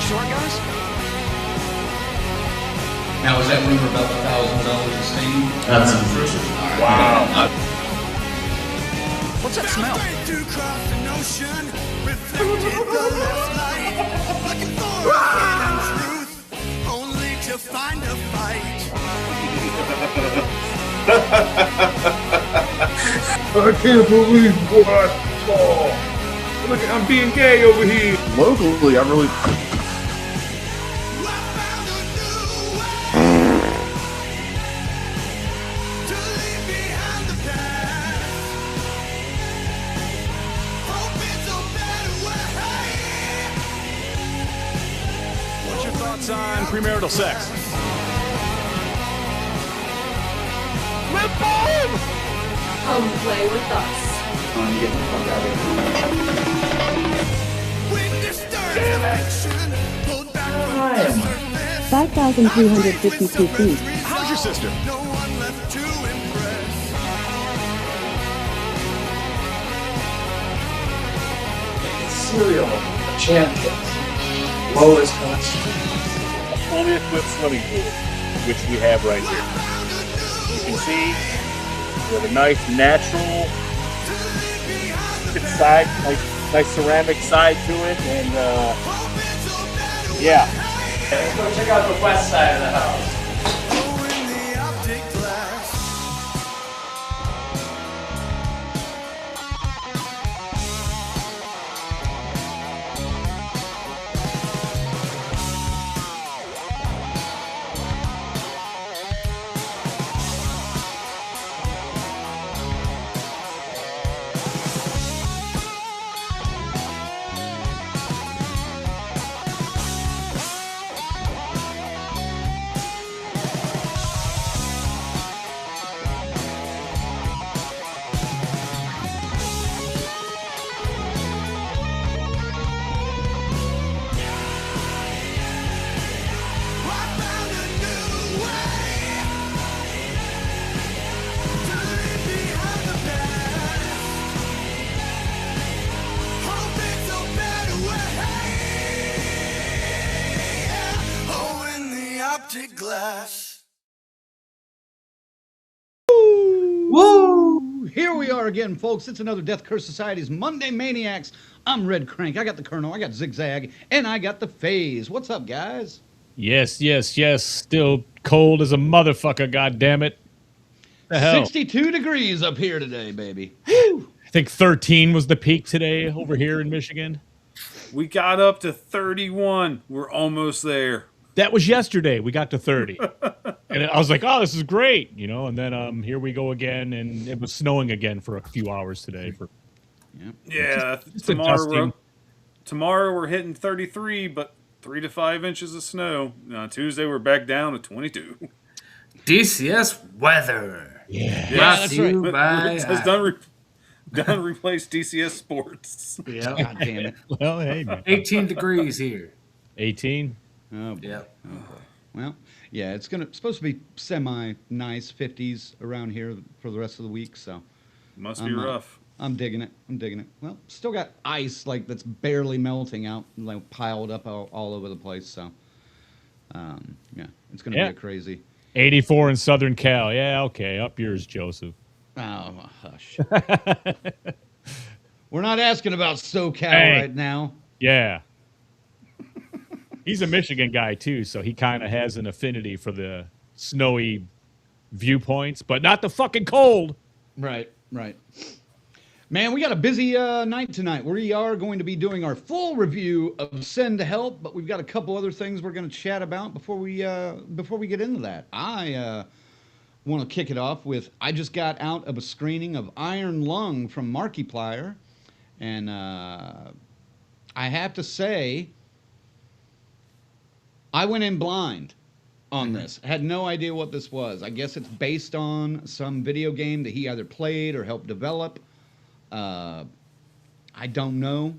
short, guys? Now, is that rumor about the $1,000 of steam? That's unfortunate. Wow. What's that smell? I can't believe what I saw. Look, I'm being gay over here. Locally, I really. What's your thoughts on premarital sex? Come play with us. I'm getting the fuck out of here. 5,352 feet. How's your sister? Cereal champion. Lowest cost. Only a quick swimming pool, which we have right here. You can see we have a nice natural side, nice ceramic side to it, and yeah. Go check out the west side of the house. Glass. Woo! Here we are again, folks. It's another Death Curse Society's Monday Maniacs. I'm Red Crank. I got the Colonel, I got Zigzag, and I got the Phase. What's up, guys? Yes. Still cold as a motherfucker, goddammit. The hell? 62 degrees up here today, baby. Woo! I think 13 was the peak today over here in Michigan. We got up to 31. We're almost there. That was yesterday. We got to 30. And I was like, oh, this is great, you know, and then here we go again, and it was snowing again for a few hours today. Yeah, just tomorrow we're hitting 33, but 3 to 5 inches of snow. Tuesday we're back down to 22. DCS weather. Yeah, that's right. Has done replace DCS sports. Yeah. God damn it. Well, hey, man. 18 degrees here. 18? Oh, boy. Yep. Oh, boy. Well, yeah, it's supposed to be semi-nice 50s around here for the rest of the week, so. Must be rough. I'm digging it. Well, still got ice, like, that's barely melting out, like, piled up all over the place, so. Yeah, it's going to be a crazy. 84 in Southern Cal. Yeah, okay. Up yours, Joseph. Oh, hush. We're not asking about SoCal right now. Yeah. He's a Michigan guy, too, so he kind of has an affinity for the snowy viewpoints, but not the fucking cold. Right. Man, we got a busy night tonight. We are going to be doing our full review of Send Help, but we've got a couple other things we're going to chat about before we get into that. I want to kick it off with, I just got out of a screening of Iron Lung from Markiplier, and I have to say, I went in blind on this. Had no idea what this was. I guess it's based on some video game that he either played or helped develop. I don't know.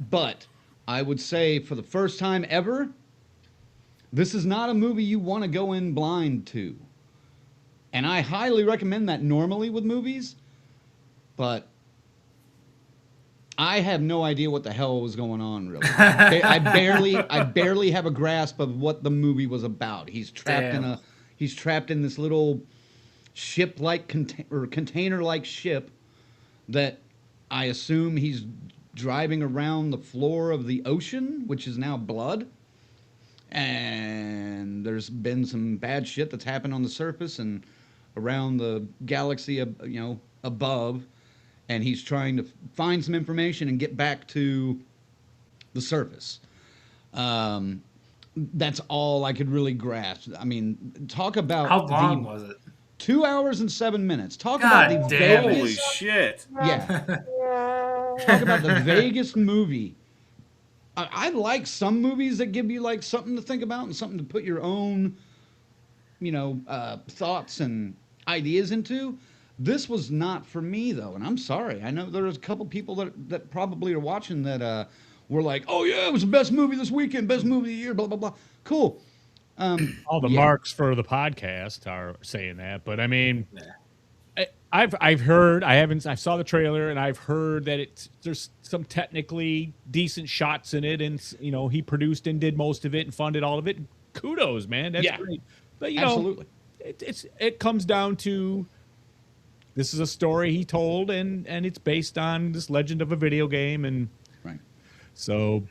But I would say for the first time ever, this is not a movie you want to go in blind to. And I highly recommend that normally with movies. But I have no idea what the hell was going on. Really, I barely have a grasp of what the movie was about. He's trapped in this little ship-like container-like ship that I assume he's driving around the floor of the ocean, which is now blood. And there's been some bad shit that's happened on the surface and around the galaxy, above. And he's trying to find some information and get back to the surface. That's all I could really grasp. I mean, talk about How long was it? 2 hours and 7 minutes. Talk God about the damn it. Holy Vegas. shit. Yeah. Talk about the Vegas movie. I like some movies that give you like something to think about and something to put your own, thoughts and ideas into. This was not for me though, and I'm sorry. I know there's a couple people that probably are watching that were like, "Oh yeah, it was the best movie this weekend, best movie of the year." Blah blah blah. Cool. All the marks for the podcast are saying that, but I mean, I've heard, I saw the trailer and I've heard that there's some technically decent shots in it, and he produced and did most of it and funded all of it. Kudos, man, that's great. But absolutely, it comes down to this is a story he told, and it's based on this legend of a video game, and right. So.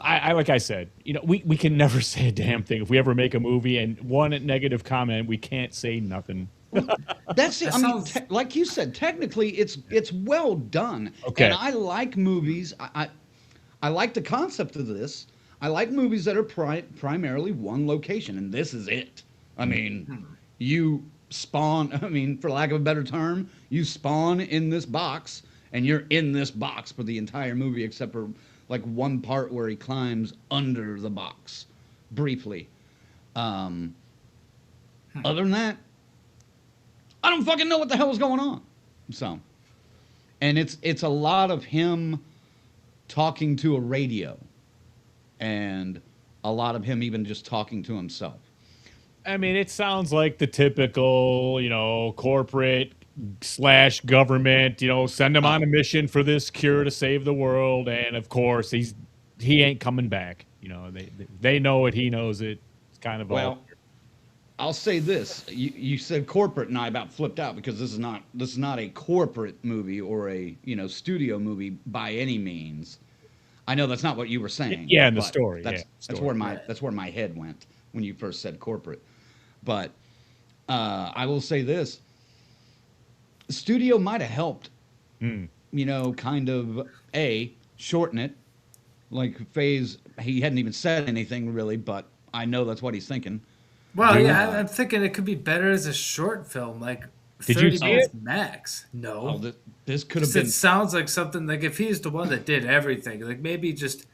I like I said, we can never say a damn thing. If we ever make a movie and one negative comment, we can't say nothing. That's it. Like you said, technically it's well done. Okay. And I like movies. I like the concept of this. I like movies that are primarily one location, and this is it. I mean, you spawn. I mean, for lack of a better term, you spawn in this box, and you're in this box for the entire movie, except for like one part where he climbs under the box, briefly. Other than that, I don't fucking know what the hell is going on. So, and it's a lot of him talking to a radio, and a lot of him even just talking to himself. I mean, it sounds like the typical, corporate / government, send him on a mission for this cure to save the world, and of course he ain't coming back. They know it, he knows it. It's kind of I'll say this: you said corporate, and I about flipped out because this is not a corporate movie or a studio movie by any means. I know that's not what you were saying. Yeah, in the story. That's where my head went when you first said corporate. But I will say this: the studio might have helped, kind of shorten it. Like Faye's, he hadn't even said anything really, but I know that's what he's thinking. Well, I'm thinking it could be better as a short film, like 30 minutes max. No. Oh, this could have been. It sounds like something like if he's the one that did everything, like maybe just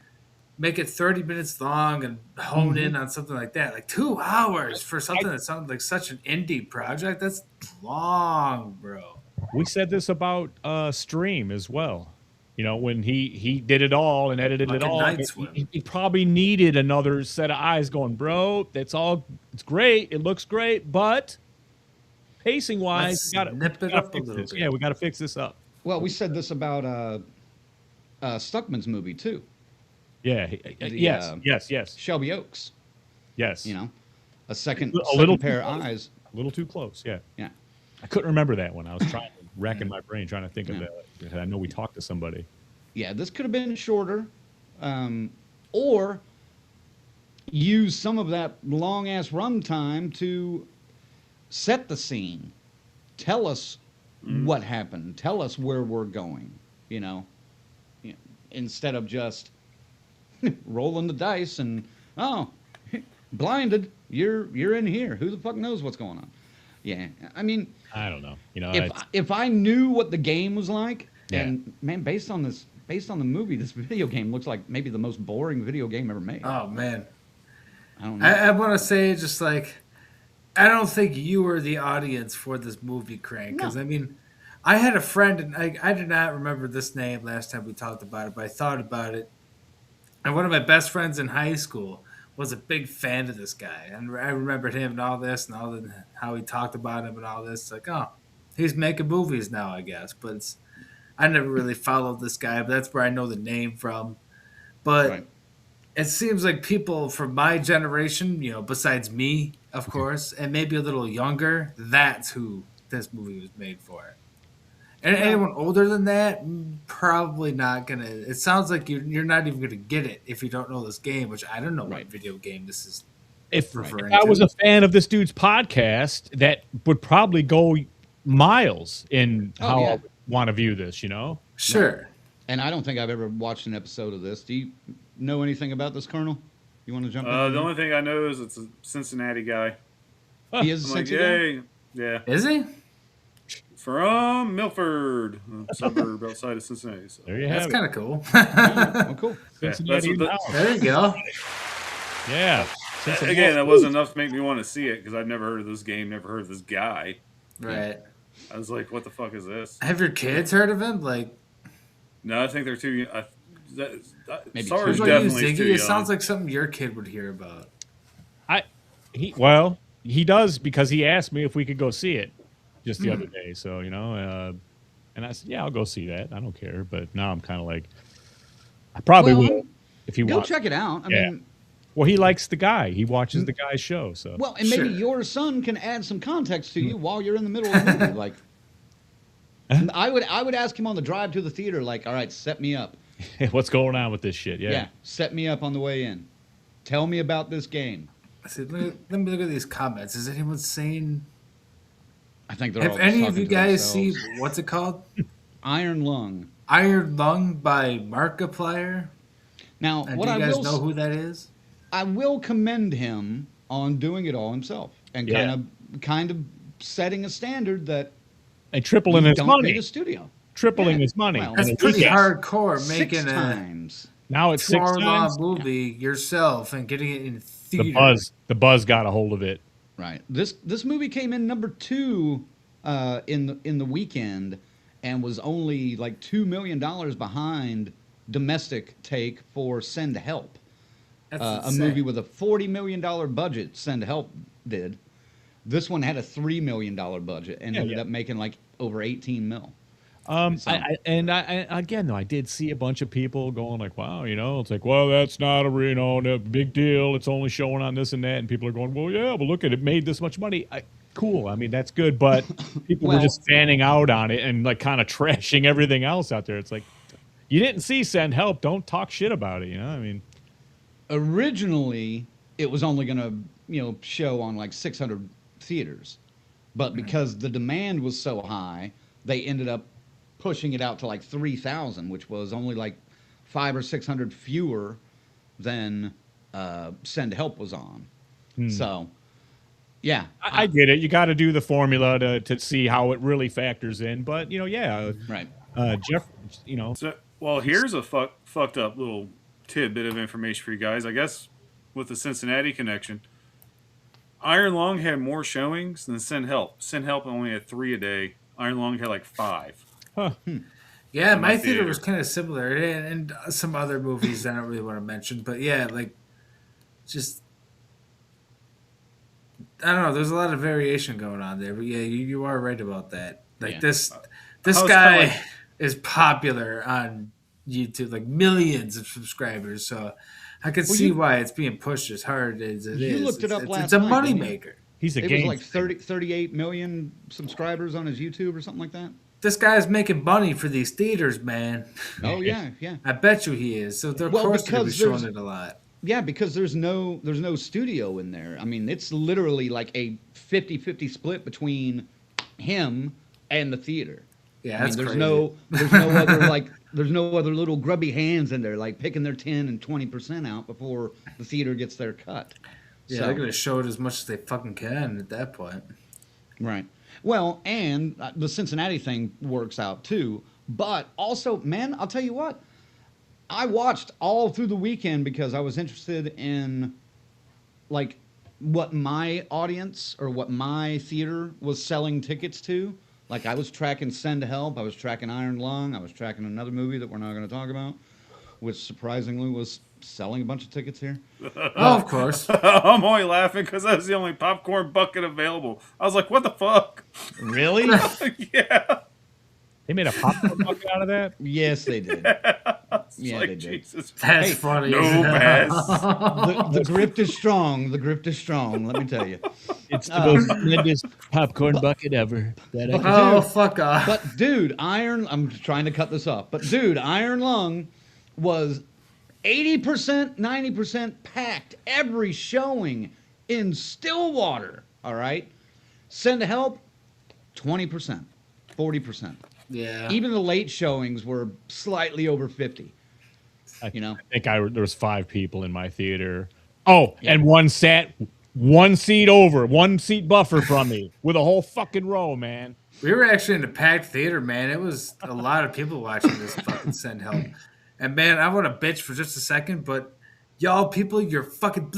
make it 30 minutes long and hone in on something like that. Like 2 hours for something that sounds like such an indie project. That's long, bro. We said this about Stream as well. When he did it all and edited it all, he probably needed another set of eyes going, bro, it's great. It looks great, but pacing wise, we gotta fix this. Yeah, we got to fix this up. Well, we said this about Stuckman's movie too. Yeah. Yes. Shelby Oaks. Yes. A second pair of eyes. A little too close. Yeah. Yeah. I couldn't remember that one. I was racking my brain trying to think of it. I know we talked to somebody. Yeah, this could have been shorter, or use some of that long ass runtime to set the scene, tell us what happened, tell us where we're going. Instead of just rolling the dice and blinded, you're in here. Who the fuck knows what's going on? Yeah, I mean, I don't know. If I knew what the game was like, and man, based on the movie, this video game looks like maybe the most boring video game ever made. Oh man, I don't know. I want to say just like I don't think you were the audience for this movie, Crank. Because I mean, I had a friend, and I did not remember this name last time we talked about it, but I thought about it. And one of my best friends in high school was a big fan of this guy, and I remembered him and all this and how he talked about him and all this. It's like, oh, he's making movies now, I guess. But I never really followed this guy, but that's where I know the name from. But Right. it seems like people from my generation, besides me, of course, and maybe a little younger, that's who this movie was made for. And anyone older than that, probably not gonna. It sounds like you're not even gonna get it if you don't know this game, which I don't know what video game this is If referring I was to. a fan of this dude's podcast, that would probably go miles in how I would want to view this. Sure. And I don't think I've ever watched an episode of this. Do you know anything about this, Colonel? You want to jump in? The only thing I know is it's a Cincinnati guy. He is a I'm like, Cincinnati guy? yeah. Is he? From Milford, a suburb outside of Cincinnati. So. There you That's have kind of cool. Oh, cool. Cincinnati in the house. There you go. Yeah. Again, that wasn't enough to make me want to see it because I've never heard of this game, never heard of this guy. Right. I was like, what the fuck is this? Have your kids heard of him? No, I think they're too young. Maybe Sarge too What about you, definitely is Ziggy? too It young. sounds like something your kid would hear about. He does because he asked me if we could go see it just the other day. So, and I said, yeah, I'll go see that. I don't care. But now I'm kind of like, I probably will if you Go want. check it out. I Yeah. mean, Well, he likes the guy. He watches the guy's show. So, well, and maybe Sure. your son can add some context to you while you're in the middle of the movie. Like, I would ask him on the drive to the theater, like, all right, set me up. what's going on with this shit? Yeah, set me up on the way in. Tell me about this game. I said, let me look at these comments. Is anyone saying? I think they're all Have just any of talking you to guys themselves. seen what's it called? Iron Lung? Iron Lung by Markiplier. Now, And what do you I guys will know who that is? I will commend him on doing it all himself and kind of setting a standard that And tripling you his don't money. need a studio. Tripling Yeah. his money. Well, That's in a pretty weekend. hardcore. 6 Making a times. Now it's 6 4-hour times. movie yourself and getting it in theater. The buzz got a hold of it. Right. This movie came in number 2 in the weekend and was only like $2 million behind domestic take for Send Help. That's A insane. movie with a $40 million budget, Send Help did. This one had a $3 million budget and ended up making like over 18 mil. I again though, I did see a bunch of people going like, "Wow, it's like, well, that's not a no big deal. It's only showing on this and that." And people are going, "Well, yeah, but look at it, made this much money." Cool. I mean, that's good, but people were just fanning out on it and like kind of trashing everything else out there. It's like, you didn't see Send Help. Don't talk shit about it. I mean, Originally, it was only going to show on like 600 theaters, but because the demand was so high, they ended up pushing it out to like 3,000, which was only like 500 or 600 fewer than Send Help was on. So, yeah, I get it. You got to do the formula to see how it really factors in. But right. Jeff, So, well, here's a fucked up little tidbit of information for you guys. I guess with the Cincinnati connection, Iron Lung had more showings than Send Help. Send Help only had 3 a day. Iron Lung had like 5. Yeah, in my my theater theater. was kind of similar, and some other movies I don't really want to mention, but yeah, like, just I don't know. There's a lot of variation going on there, but yeah, you are right about that. Like Yeah. this I was guy kinda like- is popular on YouTube, like millions of subscribers. So I could see why it's being pushed as hard as it is. You looked it up last It's a night, didn't you? moneymaker. he's a It game. was like 38 million subscribers on his YouTube or something like that. This guy's making money for these theaters, man. Oh, yeah, yeah. I bet you he is. So of Well, course they're gonna be because showing there's- it a lot. Yeah, because there's no studio in there. I mean, it's literally like a 50-50 split between him and the theater. Yeah, I mean, that's there's crazy. there's no other little grubby hands in there like picking their 10 and 20% out before the theater gets their cut. Yeah, So- they're gonna show it as much as they fucking can at that point. Right. Well, and the Cincinnati thing works out too. But also, man, I'll tell you what. I watched all through the weekend because I was interested in, like, what my audience or what my theater was selling tickets to. Like, I was tracking Send Help. I was tracking Iron Lung. I was tracking another movie that we're not going to talk about, which surprisingly was selling a bunch of tickets here. Oh, of course. I'm only laughing because that was the only popcorn bucket available. I was like, what the fuck? Really? Yeah. They made a popcorn bucket out of that. Yes, they did. It's Yeah, like, they did. Jesus. That's Hey, funny. No pass. The grift is strong. The grift is strong. Let me tell you. It's the most tremendous popcorn bucket ever. That I Oh, fuck off. But dude, I'm trying to cut this off. But dude, Iron Lung was 80%, 90% packed every showing in Stillwater. All right. Send Help, 20%, 40%. Yeah. Even the late showings were slightly over 50. I You know? think there was 5 people in my theater. Oh, Yeah. and one seat over, 1 seat buffer from me with a whole fucking row, man. We were actually in a packed theater, man. It was a lot of people watching this fucking Send Help. And man, I want to bitch for just a second, but y'all people, you're fucking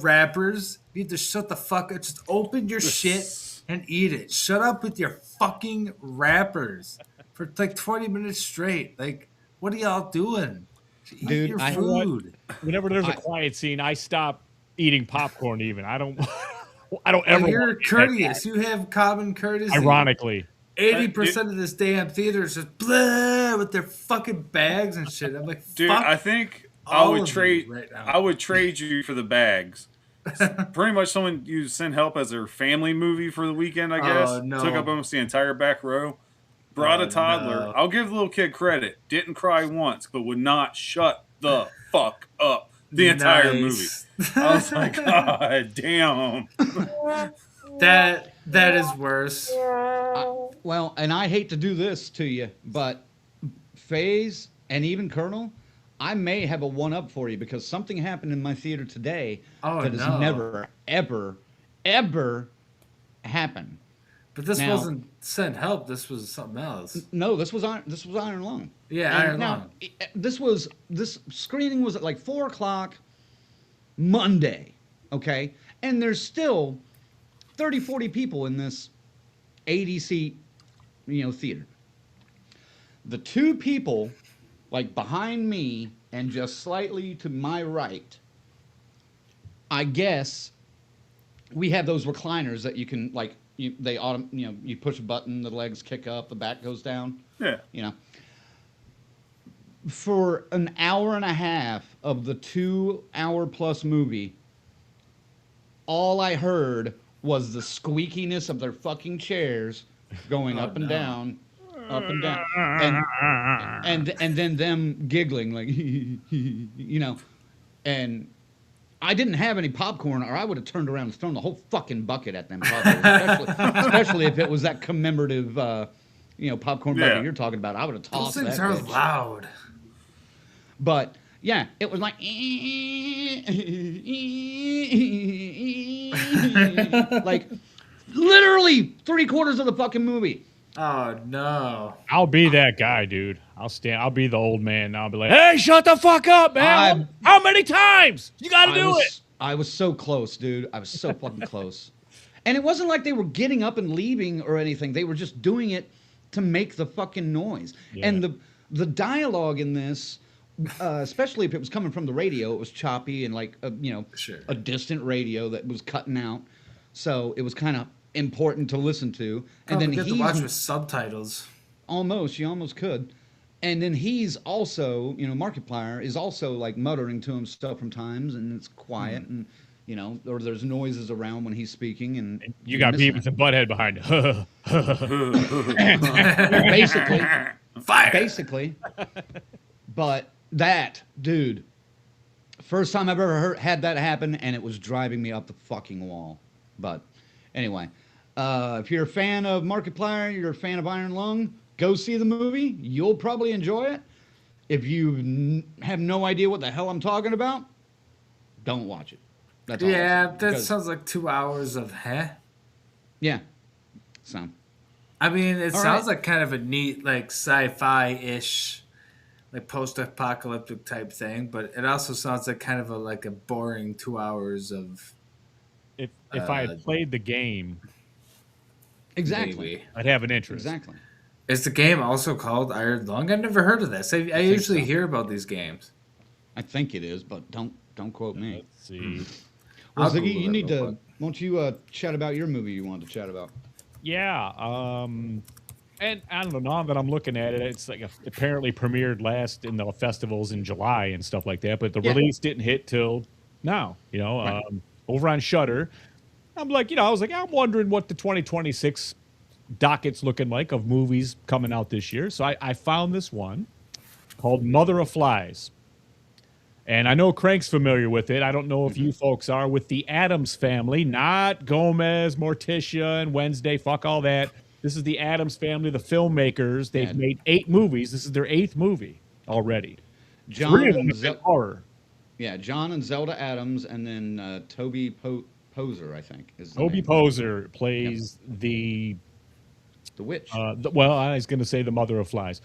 rappers. You need to shut the fuck up. Just open your shit and eat it. Shut up with your fucking rappers for like 20 minutes straight. Like, what are y'all doing? Eat Dude, your I- food. Whenever there's a quiet scene, I stop eating popcorn. Even I don't Well, ever. you're want to eat courteous. You have common courtesy. that. Ironically, 80% of this damn theater is just blah with their fucking bags and shit. I'm like, Dude, fuck I think I all would of you trade. right now. I would trade you for the bags. Pretty much, someone you Send Help as their family movie for the weekend. I guess Oh, no. took up almost the entire back row. Brought Oh, a toddler. no. I'll give the little kid credit. Didn't cry once, but would not shut the fuck up the entire movie. Nice. I was like, God damn. that is worse. Well, and I hate to do this to you, but FaZe and even Colonel, I may have a one-up for you because something happened in my theater today Oh, that has no. never, ever happened. But this Now- wasn't Send Help. This was something else. No, this was Iron Lung. Yeah, And Iron now, Lung. This screening was at like 4:00 Monday, okay? And there's still 30, 40 people in this 80-seat, theater. The 2 people, like behind me and just slightly to my right, I guess we have those recliners that you can you push a button, the legs kick up, the back goes down. Yeah. For an hour and a half of the 2-hour-plus movie, all I heard was the squeakiness of their fucking chairs going up and down, and then them giggling like, and I didn't have any popcorn, or I would have turned around and thrown the whole fucking bucket at them, probably, especially if it was that commemorative, popcorn bucket Yeah. you're talking about. I would have Those tossed things that are bitch. loud. But yeah, it was like like literally 3/4 of the fucking movie. Oh, no. I'll be that guy, dude. I'll be the old man. I'll be like, hey, shut the fuck up, man. How many times? You got to do it. I was so close, dude. I was so fucking close. And it wasn't like they were getting up and leaving or anything. They were just doing it to make the fucking noise. Yeah. And the dialogue in this, especially if it was coming from the radio, it was choppy and like Sure. a distant radio that was cutting out. So it was kind of important to listen to. And then you he's to watch with subtitles. you almost could. And then he's also, Markiplier is also like muttering to himself from times, and it's quiet, and or there's noises around when he's speaking, and You got missing Beavis and Butthead behind you. it. Basically. But that, dude, first time I've ever had that happen, and it was driving me up the fucking wall. But anyway, if you're a fan of Markiplier, you're a fan of Iron Lung, go see the movie. You'll probably enjoy it. If you have no idea what the hell I'm talking about, don't watch it. That's all. Yeah, that Because- sounds like 2 hours of Yeah. So. I mean, it All sounds right. like kind of a neat, like sci-fi-ish, like post-apocalyptic type thing, but it also sounds like kind of like a boring 2 hours of. If I had played the game, Exactly. Maybe. I'd have an interest. Exactly. Is the game also called Iron Lung? I've never heard of this. I usually so. hear about these games. I think it is, but don't quote me. Let's see. Well, I'll Ziggy, Google you it need real to. quick. Won't you chat about your movie you wanted to chat about? Yeah. And I don't know, now that I'm looking at it, it's like apparently premiered last in the festivals in July and stuff like that, but the release didn't hit till now, over on Shudder. I'm like, I was like, I'm wondering what the 2026 docket's looking like of movies coming out this year. So I found this one called Mother of Flies. And I know Crank's familiar with it. I don't know if you folks are, with the Addams family, not Gomez, Morticia, and Wednesday. Fuck all that. This is the Addams family, the filmmakers. They've made 8 movies. This is their 8th movie already. John 3 of them and have been horror. Yeah, John and Zelda Adams, and then Toby Poser, I think. Toby Poser plays the witch. I was going to say the Mother of Flies.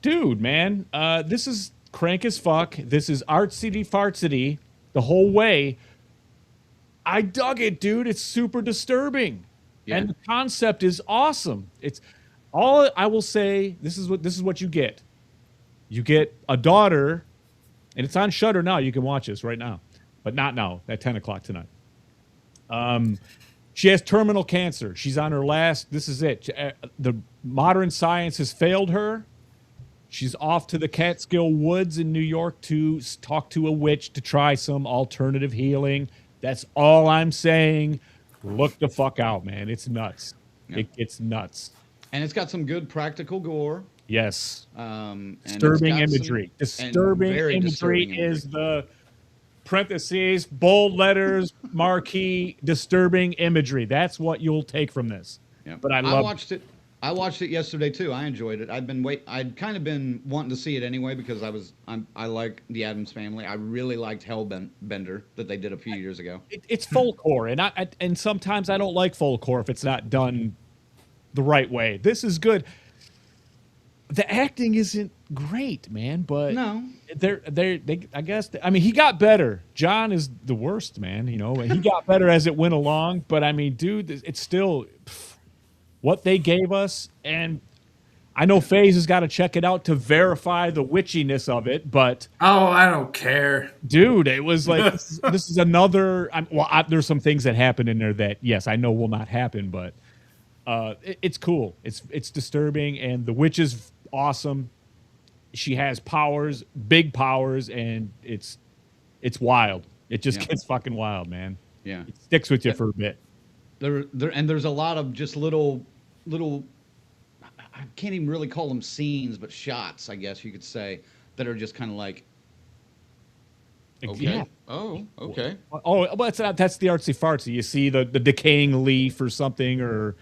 Dude, man, this is crank as fuck. This is artsy fartsy the whole way. I dug it, dude. It's super disturbing, and the concept is awesome. It's all I will say. This is what you get. You get a daughter, and it's on Shudder now. You can watch this right now, but not now at 10 o'clock tonight. She has terminal cancer. She's on her last. This is it. The modern science has failed her. She's off to the Catskill Woods in New York to talk to a witch to try some alternative healing. That's all I'm saying. Look the fuck out, man. It's nuts. Yeah. It's nuts. And it's got some good practical gore. Yes. Disturbing imagery. Disturbing imagery is the parentheses, bold letters, marquee, disturbing imagery. That's what you'll take from this. Yeah. But I watched it. I watched it yesterday too. I enjoyed it. I'd kind of been wanting to see it anyway because I like the Addams Family. I really liked Hellbender that they did a few years ago. It's folklore, and sometimes I don't like folklore if it's not done the right way. This is good. The acting isn't great, man, but no, I guess he got better. John is the worst, man. And he got better as it went along. But I mean, dude, it's still. What they gave us, and I know FaZe has got to check it out to verify the witchiness of it, but I don't care, dude. It was like this is another. There's some things that happen in there that yes, I know will not happen, but it's cool. It's disturbing, and the witch is awesome. She has powers, big powers, and it's wild. It just gets fucking wild, man. Yeah, it sticks with you for a bit. There's a lot of just little I can't even really call them scenes, but shots, I guess you could say, that are just kind of like, okay, yeah. oh, okay, well, that's the artsy fartsy. You see the decaying leaf or something, or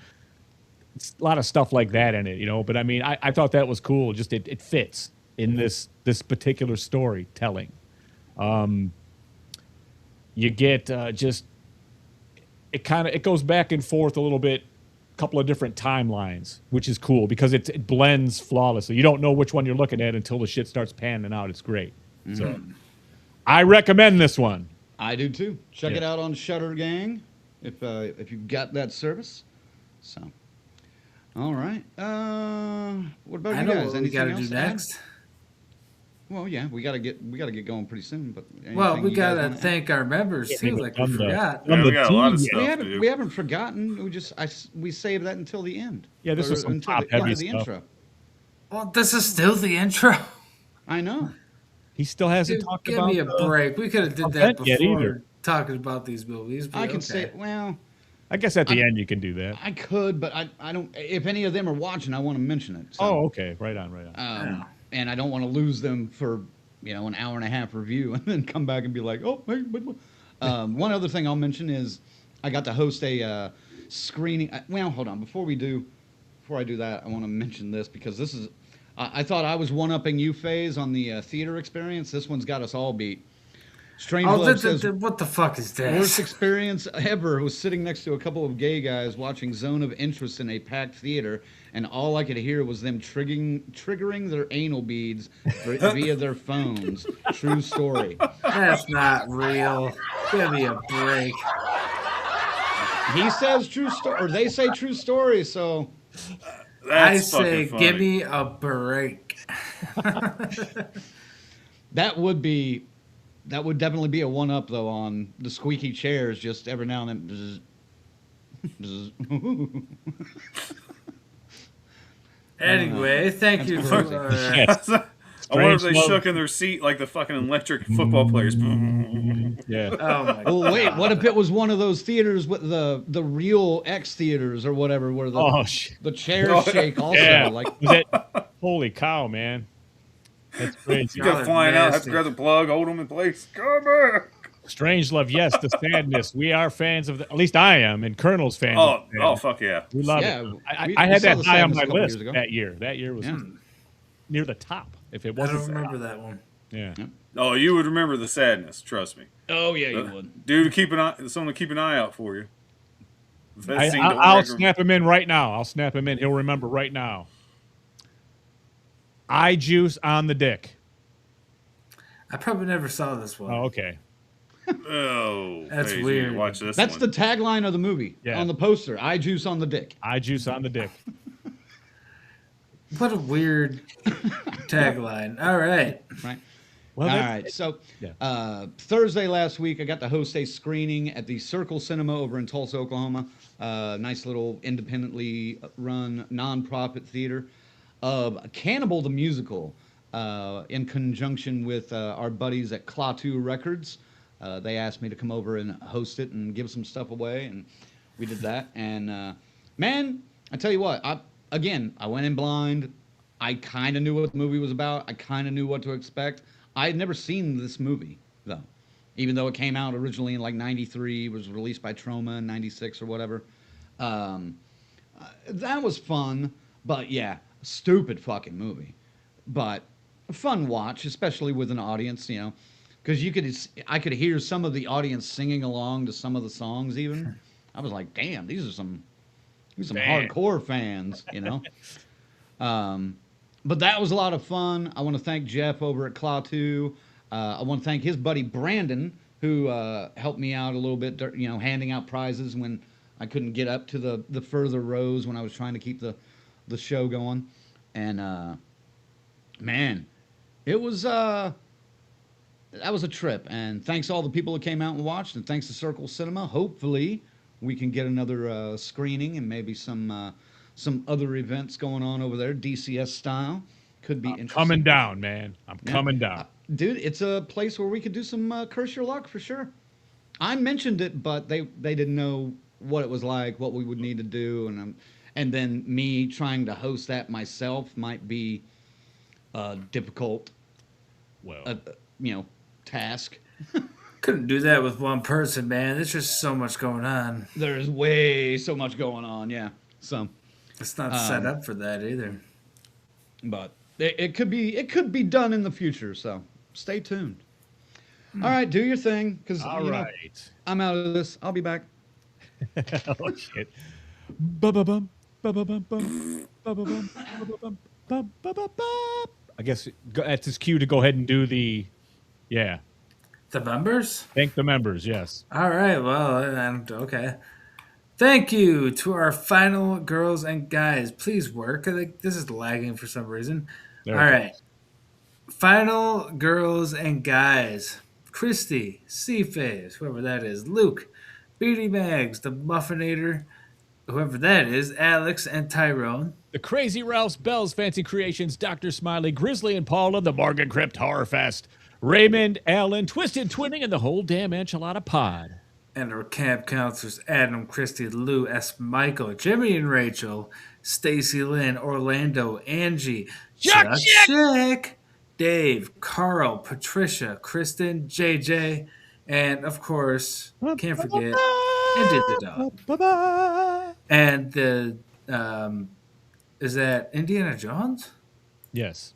it's a lot of stuff like that in it, But I mean, I thought that was cool. Just it fits in this particular storytelling. You get just. It goes back and forth a little bit, a couple of different timelines, which is cool because it blends flawlessly. You don't know which one you're looking at until the shit starts panning out. It's great. Mm-hmm. So I recommend this one. I do too. Check it out on Shudder, gang, if you've got that service. So, all right. What about you guys? What we got to do next? Well, yeah, we gotta get going pretty soon. But we gotta thank our members too. Like we forgot. Yeah, we got a lot of stuff. We haven't forgotten. We saved that until the end. Yeah, this was some top heavy stuff. Intro. Well, this is still the intro. I know. He still hasn't talked about. Give me a break. We could have did that before talking about these movies. I can say, well, I guess at the end you can do that. I could, but I don't. If any of them are watching, I want to mention it. So. Oh, okay, right on. And I don't want to lose them for an hour and a half review and then come back and be like, oh. One other thing I'll mention is I got to host a screening. Well, hold on. Before I do that, I want to mention this because this is. I thought I was one-upping you, FaZe, on the theater experience. This one's got us all beat. Strangelove says, what the fuck is this? Worst experience ever was sitting next to a couple of gay guys watching Zone of Interest in a packed theater, and all I could hear was them triggering their anal beads via their phones. True story. That's not real. Give me a break. He says true story, or they say true story, so... I say give me a break. That would definitely be a one-up, though, on the squeaky chairs, just every now and then. Anyway, thank you for. Yes. I wonder if they Strange love. shook in their seat like the fucking electric football players. Yeah. Oh my god. Oh wait, what if it was one of those theaters with the real X theaters or whatever, where the Oh shit. the chairs shake also? Yeah. Like Holy cow, man. That's crazy. You go flying out, have to nasty. grab the plug, hold them in place. Come back. Strange love, yes. The sadness. We are fans of at least I am, and Colonel's fans. Oh, of the oh, sadness. fuck yeah. We love Yeah, it. we I had saw that the high on Sadness my a couple list years ago. that year. That year was near the top. If it I wasn't, don't remember that one. yeah. Oh, you would remember the sadness. Trust me. oh yeah, you would. Dude, keep an eye. Someone to keep an eye out for you. That scene don't I'll record- snap him in right now. I'll snap him in. He'll remember right now. Eye juice on the dick. I probably never saw this one. Oh, okay. Oh, That's hey, you need to weird. Watch this. That's one. the tagline of the movie Yeah. on the poster. Eye juice on the dick. Eye juice on the dick. What a weird tagline. All right. Right. Well, All that- right. So Yeah. Thursday last week, I got to host a screening at the Circle Cinema over in Tulsa, Oklahoma. Nice little independently run nonprofit theater of Cannibal the Musical in conjunction with our buddies at Klaatu Records. They asked me to come over and host it and give some stuff away, and we did that. And man, I tell you what, I went in blind. I kind of knew what the movie was about. I kind of knew what to expect. I had never seen this movie, though. Even though it came out originally in like 93, was released by Troma in 96 or whatever. That was fun, but yeah, stupid fucking movie. But a fun watch, especially with an audience, you know, because I could hear some of the audience singing along to some of the songs even. I was like, damn, these are some Man. hardcore fans, you know. But that was a lot of fun. I want to thank Jeff over at Klaatu. I want to thank his buddy Brandon, who helped me out a little bit, you know, handing out prizes when I couldn't get up to the further rows when I was trying to keep the show going. And man, it was that was a trip. And thanks to all the people that came out and watched, and thanks to Circle Cinema. Hopefully, we can get another screening and maybe some other events going on over there, DCS style. Could be interesting. Coming down, man. I'm coming down. Dude, it's a place where we could do some Curse Your Luck for sure. I mentioned it, but they didn't know what it was like, what we would need to do, and then me trying to host that myself might be a difficult, Well, task. Couldn't do that with one person, man. There's just so much going on. There's way so much going on, yeah. So, It's not set up for that either. but it could be done in the future. So stay tuned. All right, do your thing, because all right. I'm out of this. I'll be back. Oh shit. Ba-ba-bum, ba-ba-bum, bum, ba-ba-bum, ba-ba-bum, bum, ba-ba-bum. I guess that's his cue to go ahead and do the, yeah. The members? Thank the members. Yes. All right. Well, okay. Thank you to our final girls and guys. Please work. I think this is lagging for some reason. There All we go. right. Final girls and guys. Christy, C-Phase, whoever that is. Luke, Beardy Mags, the Muffinator, whoever that is. Alex and Tyrone. The Crazy Ralph's, Bell's Fancy Creations, Dr. Smiley, Grizzly and Paula, the Morgan Crypt Horror Fest, Raymond, Allen, Twisted Twinning, and the whole damn enchilada pod. And our camp counselors Adam, Christy, Lou, S. Michael, Jimmy and Rachel, Stacy Lynn, Orlando, Angie, Chuck Chick, Dave, Carl, Patricia, Kristen, JJ, and of course, can't forget Indy the dog. Bye-bye. And the is that Indiana Jones? Yes.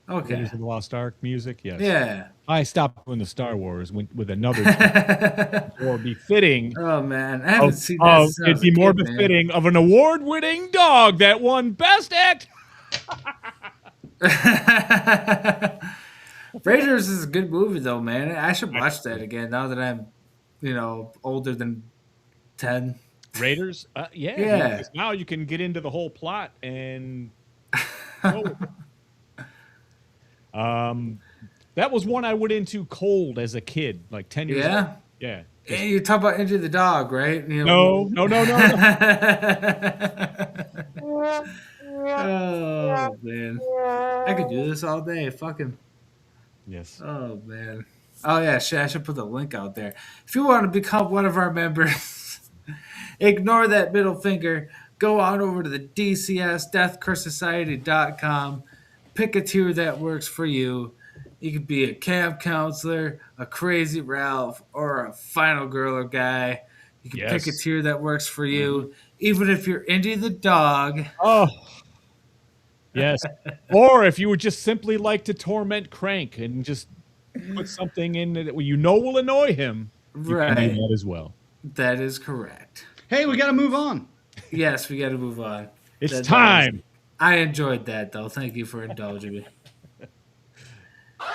Okay. Raiders of the Lost Ark music. Yes. Yeah. I stopped doing the Star Wars with another or befitting. Oh man, I haven't seen that. since I It'd was be a more kid, man. befitting of an award-winning dog that won Best Act. Raiders is a good movie though, man. I should watch that again now that I'm, older than 10. Raiders. Yeah. Yeah. Because now you can get into the whole plot and. That was one I went into cold as a kid, like 10 years old. Yeah. Yeah. Hey, you talk about Indy the dog, right? No. Oh man, I could do this all day. Fucking. Yes. Oh man. Oh yeah, I should put the link out there. If you want to become one of our members, ignore that middle finger. Go on over to the DCS DeathCurseSociety.com. Pick a tier that works for you. You could be a camp counselor, a crazy Ralph, or a final girl guy. You can pick a Yes. tier that works for you. Even if you're Indy the dog. Oh, yes. Or if you would just simply like to torment Crank and just put something in that you know will annoy him, you can do Right. that as well. That is correct. Hey, we got to move on. Yes, we got to move on. It's time. I enjoyed that, though. Thank you for indulging me.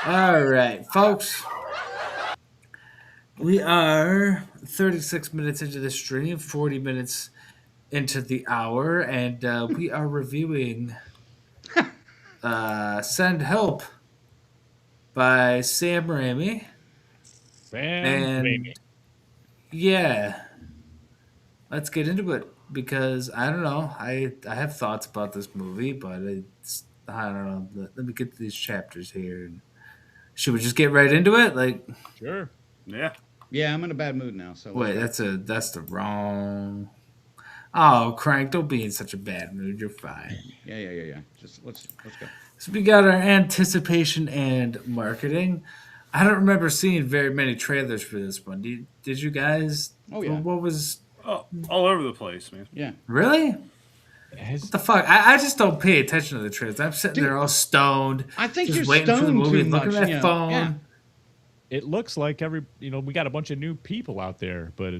All right, folks. We are 36 minutes into the stream, 40 minutes into the hour, and we are reviewing Send Help by Sam Raimi. Sam Raimi. Yeah, let's get into it because I don't know. I have thoughts about this movie, but I don't know. Let me get to these chapters here. Should we just get right into it? Like, Sure. Yeah. Yeah, I'm in a bad mood now. So wait, that's the wrong. Oh, Crank! Don't be in such a bad mood. You're fine. Yeah. Just let's go. So we got our anticipation and marketing. I don't remember seeing very many trailers for this one. Did you guys? Oh, yeah. What was Oh, all over the place, man. Yeah. really? Has- What the fuck? I just don't pay attention to the trailers. I'm sitting there all stoned. I think just you're waiting for the stoned movie, too looking much, at you my know. phone. Yeah. It looks like we got a bunch of new people out there, but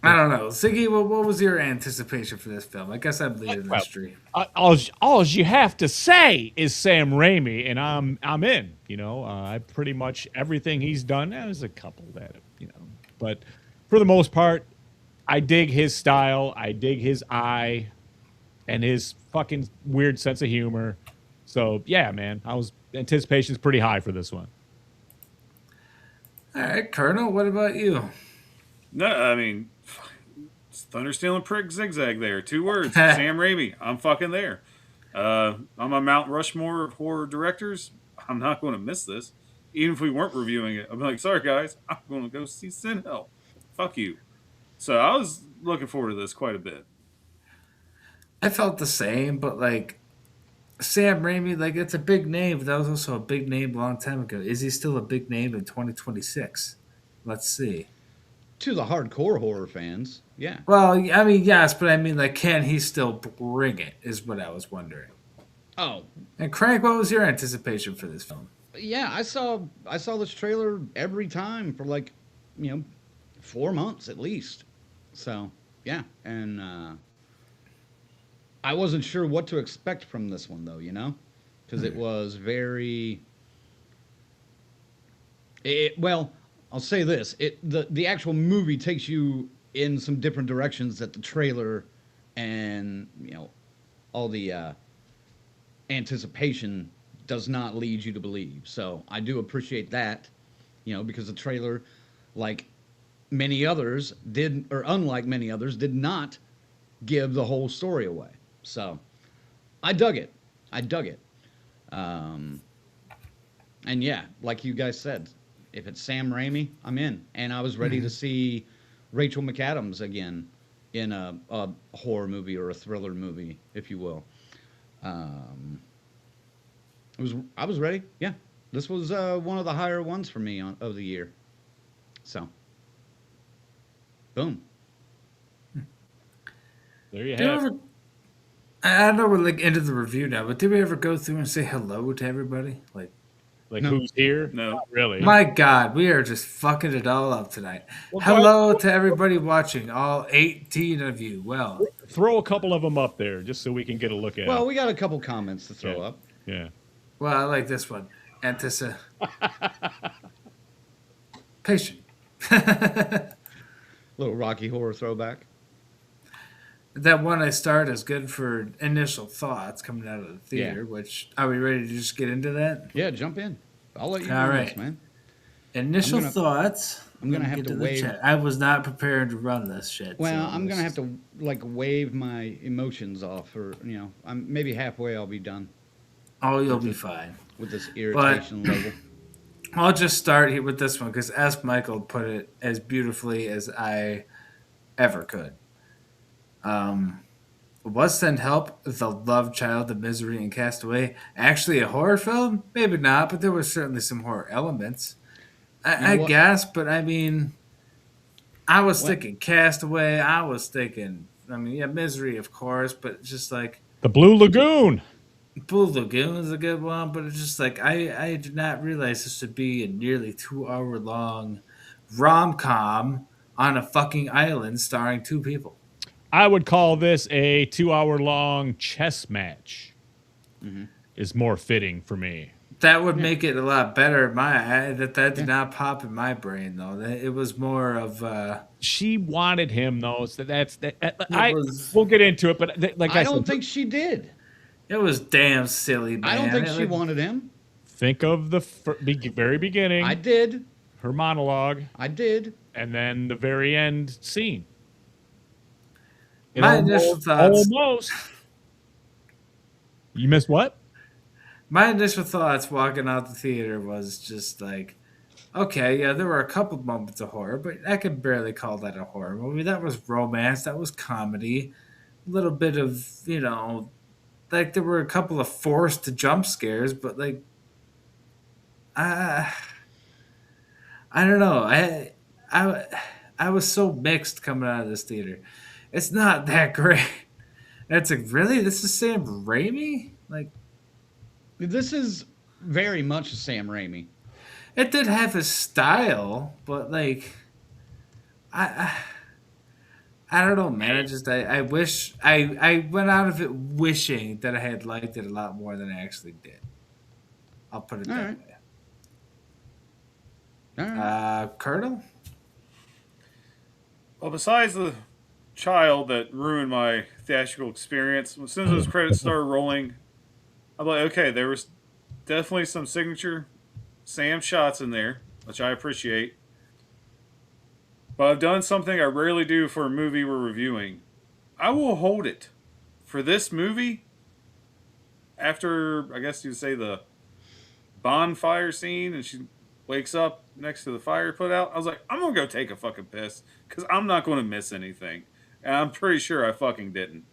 I don't know. Ziggy, what was your anticipation for this film? I guess I'm leading the stream. all you have to say is Sam Raimi, and I'm in. I pretty much everything he's done. There's a couple that but for the most part, I dig his style. I dig his eye, and his fucking weird sense of humor. So yeah, man, anticipation's pretty high for this one. All right, Colonel, what about you? No, I mean, it's Thunder Stealing Prick Zigzag there. 2 words. Sam Raimi. I'm fucking there. On my Mount Rushmore of horror directors, I'm not going to miss this. Even if we weren't reviewing it, I'm like, sorry guys, I'm going to go see Sin Hell. Fuck you. So I was looking forward to this quite a bit. I felt the same, but like Sam Raimi, like it's a big name, but that was also a big name a long time ago. Is he still a big name in 2026? Let's see. To the hardcore horror fans, yeah. Well, I mean, yes, but I mean, like, can he still bring it? Is what I was wondering. Oh, And Crank, what was your anticipation for this film? yeah. I saw this trailer every time for 4 months at least. So yeah, and I wasn't sure what to expect from this one though, because it was very. Well, I'll say this: the actual movie takes you in some different directions that the trailer and all the anticipation does not lead you to believe. So I do appreciate that, because the trailer, like many others, unlike many others, did not give the whole story away. So I dug it. And yeah, like you guys said, if it's Sam Raimi, I'm in. And I was ready to see Rachel McAdams again in a horror movie or a thriller movie, if you will. I was ready. Yeah, this was one of the higher ones for me of the year. So, boom. There you Do you have it. ever, I know we're like into the review now, but did we ever go through and say hello to everybody? Like, Like No. who's here? No. Not really. my God, we are just fucking it all up tonight. Well, Hello to everybody watching, all 18 of you. Well, Throw a couple of them up there just so we can get a look at. Well, them. we got a couple comments to throw up. Yeah. I like this one. Patient. Little Rocky Horror throwback. That one I start is good for initial thoughts coming out of the theater, which, are we ready to just get into that? Yeah, jump in. I'll let you All do right. this, man. Initial gonna- thoughts. I'm gonna have Get to the wave. chat. I was not prepared to run this shit. Well, so I'm gonna have this- to like wave my emotions off, or I'm maybe halfway. I'll be done Oh, you'll be fine. with this irritation level. I'll just start here with this one because as Michael put it as beautifully as I ever could. Was Send Help the Love Child, the Misery, and Castaway actually a horror film? Maybe not, but there were certainly some horror elements. I what? guess, but I mean, I was thinking Castaway. I was thinking, Misery, of course, but just like The Blue Lagoon. Blue Lagoon is a good one, but it's just like I did not realize this would be a nearly 2 hour long rom com on a fucking island starring two people. I would call this a 2-hour long chess match. Is more fitting for me. That would make it a lot better. That did not pop in my brain though. It was more of. She wanted him though, so that's that. was- We'll get into it, but like I I don't said, think she did. It was damn silly, man. I don't think It, she like, wanted him. think of the very beginning, I did. her monologue, I did. and then the very end scene. It My initial thoughts. almost. You missed what? My initial thoughts walking out the theater was just like, okay, yeah, there were a couple moments of horror, but I could barely call that a horror movie. That was romance. That was comedy. A little bit of, like there were a couple of forced jump scares, but like, I don't know. I was so mixed coming out of this theater. It's not that great. It's like, really? This is Sam Raimi? Like, This is very much Sam Raimi. it did have his style, but like, I don't know, man. I wish I went out of it wishing that I had liked it a lot more than I actually did. I'll put it that right. way. All right. Colonel? Well, besides the child that ruined my theatrical experience, as soon as those credits started rolling, I'm like, okay, there was definitely some signature Sam shots in there, which I appreciate. But I've done something I rarely do for a movie we're reviewing. I will hold it. For this movie, after, I guess you'd say, the bonfire scene, and she wakes up next to the fire put out, I was like, I'm going to go take a fucking piss, because I'm not going to miss anything. And I'm pretty sure I fucking didn't.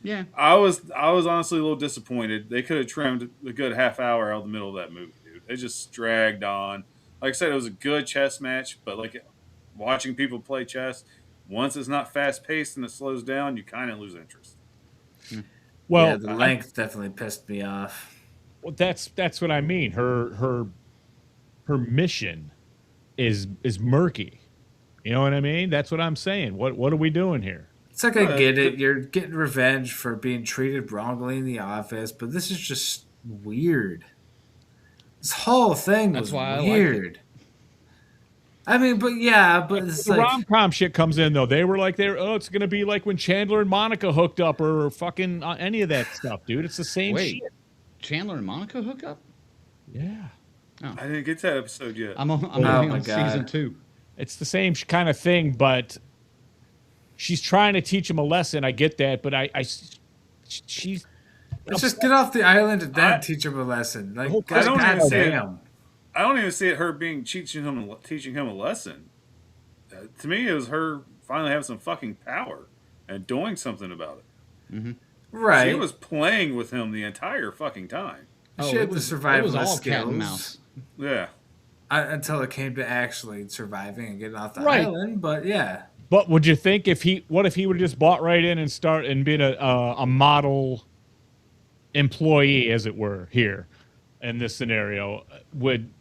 Yeah. I was honestly a little disappointed. They could have trimmed a good half hour out of the middle of that movie, dude. It just dragged on. Like I said, it was a good chess match, but like watching people play chess, once it's not fast paced and it slows down, you kind of lose interest. Well, Yeah, the length definitely pissed me off. well, that's what I mean. Her mission is murky. You know what I mean? That's what I'm saying. What are we doing here? It's like I get it. You're getting revenge for being treated wrongly in the office, but this is just weird. This whole thing was That's why I liked it. weird. I mean, but it's The like rom-com shit comes in though. They were like, it's gonna be like when Chandler and Monica hooked up, or fucking any of that stuff, dude. It's the same Wait, shit. Chandler and Monica hook up? Yeah, I didn't get to that episode yet. I'm only my on God. season 2. it's the same kind of thing, but she's trying to teach him a lesson. I get that, but she's let's just get off the island and then teach him a lesson. Like, I don't even see it. goddamn. I don't even see it her being teaching him a lesson. To me, it was her finally having some fucking power and doing something about it. Right. She was playing with him the entire fucking time. She had the survival It was all skills. cat and mouse. Yeah. Until it came to actually surviving and getting off the Right. island, but yeah. But would you think what if he would have just bought right in and start and been a model employee, as it were, here in this scenario? Would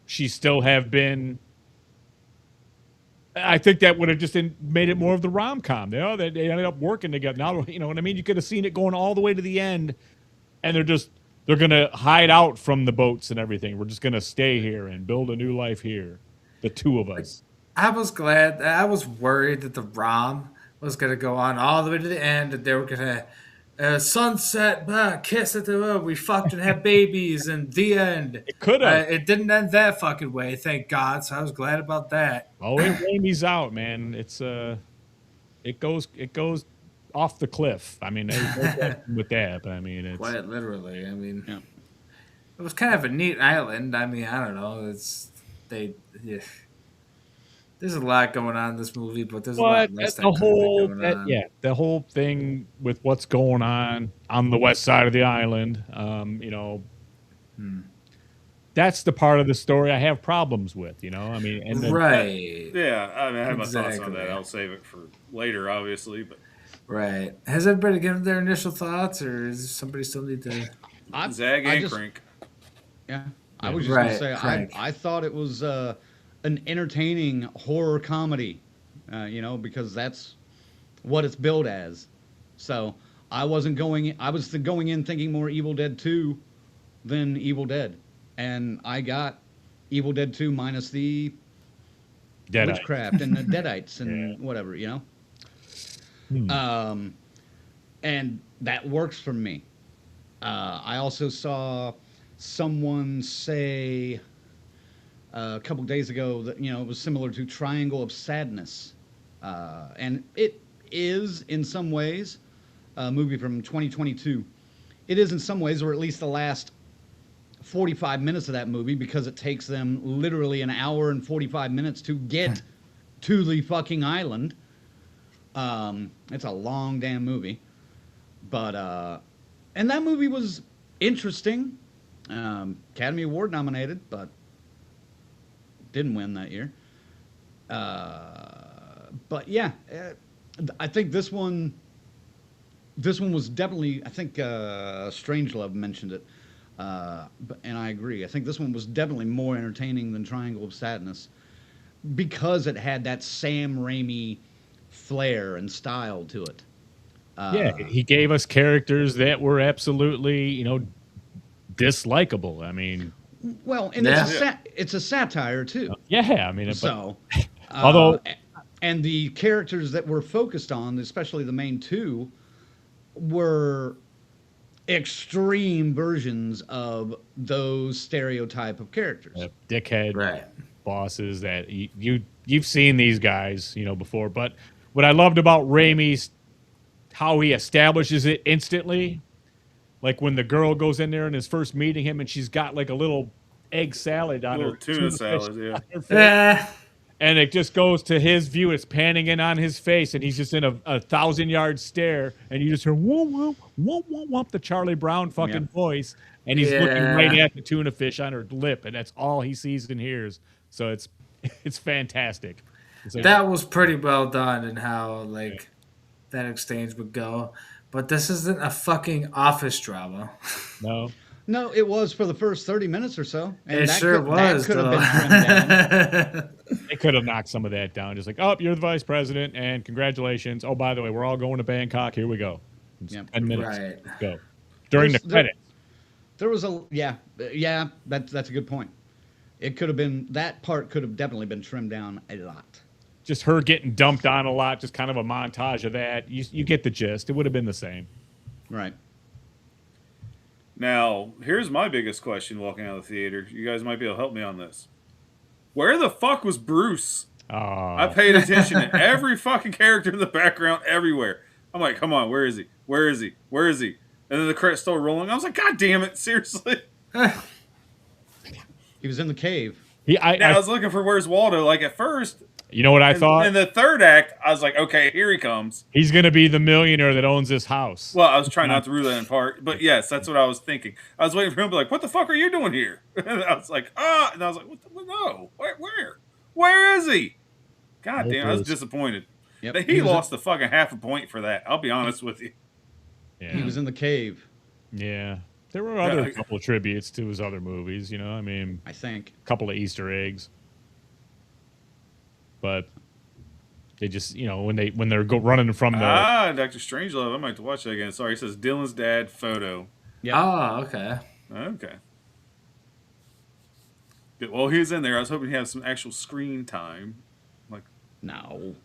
she still have been? I think that would have just made it more of the rom-com. They ended up working together. Now, you know what I mean? You could have seen it going all the way to the end, and they're going to hide out from the boats and everything. We're just going to stay here and build a new life here, the two of us. I was glad. I was worried that the ROM was going to go on all the way to the end, and they were going to sunset, kiss at the we fucked and had babies, and the end. It could have. It didn't end that fucking way, thank God. So I was glad about that. Oh, it Raimi's out, man. It's it goes off the cliff. I mean, there's no question with that, but I mean, it's Quite literally. I mean, Yeah. it was kind of a neat island. I mean, I don't know. Yeah. There's a lot going on in this movie, but there's a lot less that could have been going on. the whole thing with what's going on the west side of the island. That's the part of the story I have problems with. I mean, and then, Right. Yeah, I mean, I have my thoughts on Exactly. that. I'll save it for later, obviously. But Right. Has everybody given their initial thoughts, or does somebody still need to? Zag and Crank. Yeah, I was just gonna say Crank. I thought it was an entertaining horror comedy, because that's what it's billed as. So I was going in thinking more Evil Dead 2 than Evil Dead, and I got Evil Dead 2 minus the Deadite. witchcraft and the deadites and whatever, and that works for me. I also saw someone say a couple days ago that it was similar to Triangle of Sadness, and it is in some ways a movie from 2022. It is in some ways, or at least the last 45 minutes of that movie, because it takes them literally an hour and 45 minutes to get to the fucking island. It's a long damn movie, but and that movie was interesting. Academy Award nominated, but didn't win that year. But yeah, I think this one was definitely. I think Strangelove mentioned it, and I agree. I think this one was definitely more entertaining than Triangle of Sadness because it had that Sam Raimi flair and style to it. He gave us characters that were absolutely, dislikable. I mean, well, and it's a satire too. I mean, So, although, and the characters that were focused on, especially the main two, were extreme versions of those stereotype of characters. Dickhead bosses that you've seen these guys, before. But what I loved about Raimi's how he establishes it instantly, like when the girl goes in there and is first meeting him, and she's got like a little egg salad on her tuna salad, on her face. And it just goes to his view. It's panning in on his face, and he's just in a 1,000-yard stare, and you just hear whoop whoop whoop whoop whoop, the Charlie Brown fucking voice, and he's looking right at the tuna fish on her lip, and that's all he sees and hears. So it's fantastic. That was pretty well done, and how that exchange would go. But this isn't a fucking office drama. No, it was for the first 30 minutes or so. And it sure was. That could have been trimmed down. They could have knocked some of that down. Just like, oh, you're the vice president, and congratulations. Oh, by the way, we're all going to Bangkok. Here we go. 10 minutes. Right. Go. During the credits. There was that's a good point. It could have been, that part could have definitely been trimmed down a lot. Just her getting dumped on a lot, just kind of a montage of that. You get the gist. It would have been the same. Right. Now, here's my biggest question walking out of the theater. You guys might be able to help me on this. Where the fuck was Bruce? I paid attention to every fucking character in the background everywhere. I'm like, come on, where is he? Where is he? Where is he? And then the credits started rolling. I was like, God damn it, seriously? He was in the cave. I was looking for where's Waldo. Like at first, you know what I thought? In the third act, I was like, okay, here he comes. He's going to be the millionaire that owns this house. Well, I was trying not to rule that in part, but yes, that's what I was thinking. I was waiting for him to be like, what the fuck are you doing here? And I was like, and I was like, no, where is he? God damn, I was disappointed. Yep. He lost the fucking half a point for that. I'll be honest with you. Yeah. He was in the cave. Yeah. There were other couple of tributes to his other movies, I mean, I think a couple of Easter eggs. But they just, when they're running from the Dr. Strangelove, I might have to watch that again. Sorry, it says Dylan's dad photo. Yeah. Oh, okay. Okay. Well, he was in there. I was hoping he had some actual screen time. Like, no.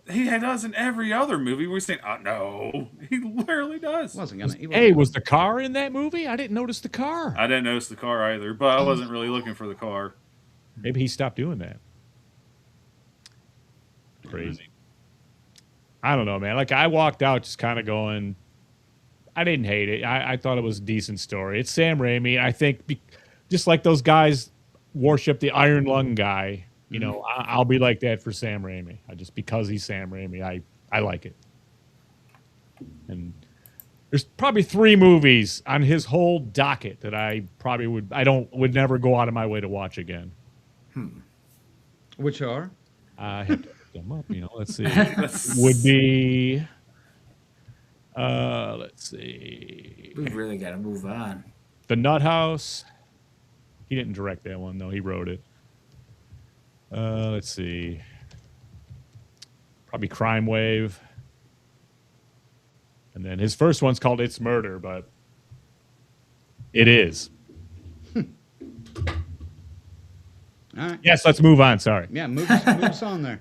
he does in every other movie. We're saying, oh, no, he literally does. Wasn't gonna. Hey, was the car in that movie? I didn't notice the car. I didn't notice the car either, but I wasn't really looking for the car. Maybe he stopped doing that. Crazy. I don't know, man. Like, I walked out just kind of going, I didn't hate it. I thought it was a decent story. It's Sam Raimi. I think just like those guys worship the Iron Lung guy, you know, I'll be like that for Sam Raimi. Just because he's Sam Raimi, I like it. And there's probably 3 movies on his whole docket that I probably would never go out of my way to watch again. Which are? I have to look them up, you know. Let's see. Would be let's see. We really got to move on. The Nut House. He didn't direct that one though. He wrote it. Let's see. Probably Crime Wave. And then his first one's called It's Murder, but it is. All right. Yes, let's move on. Sorry. Yeah, move us on there.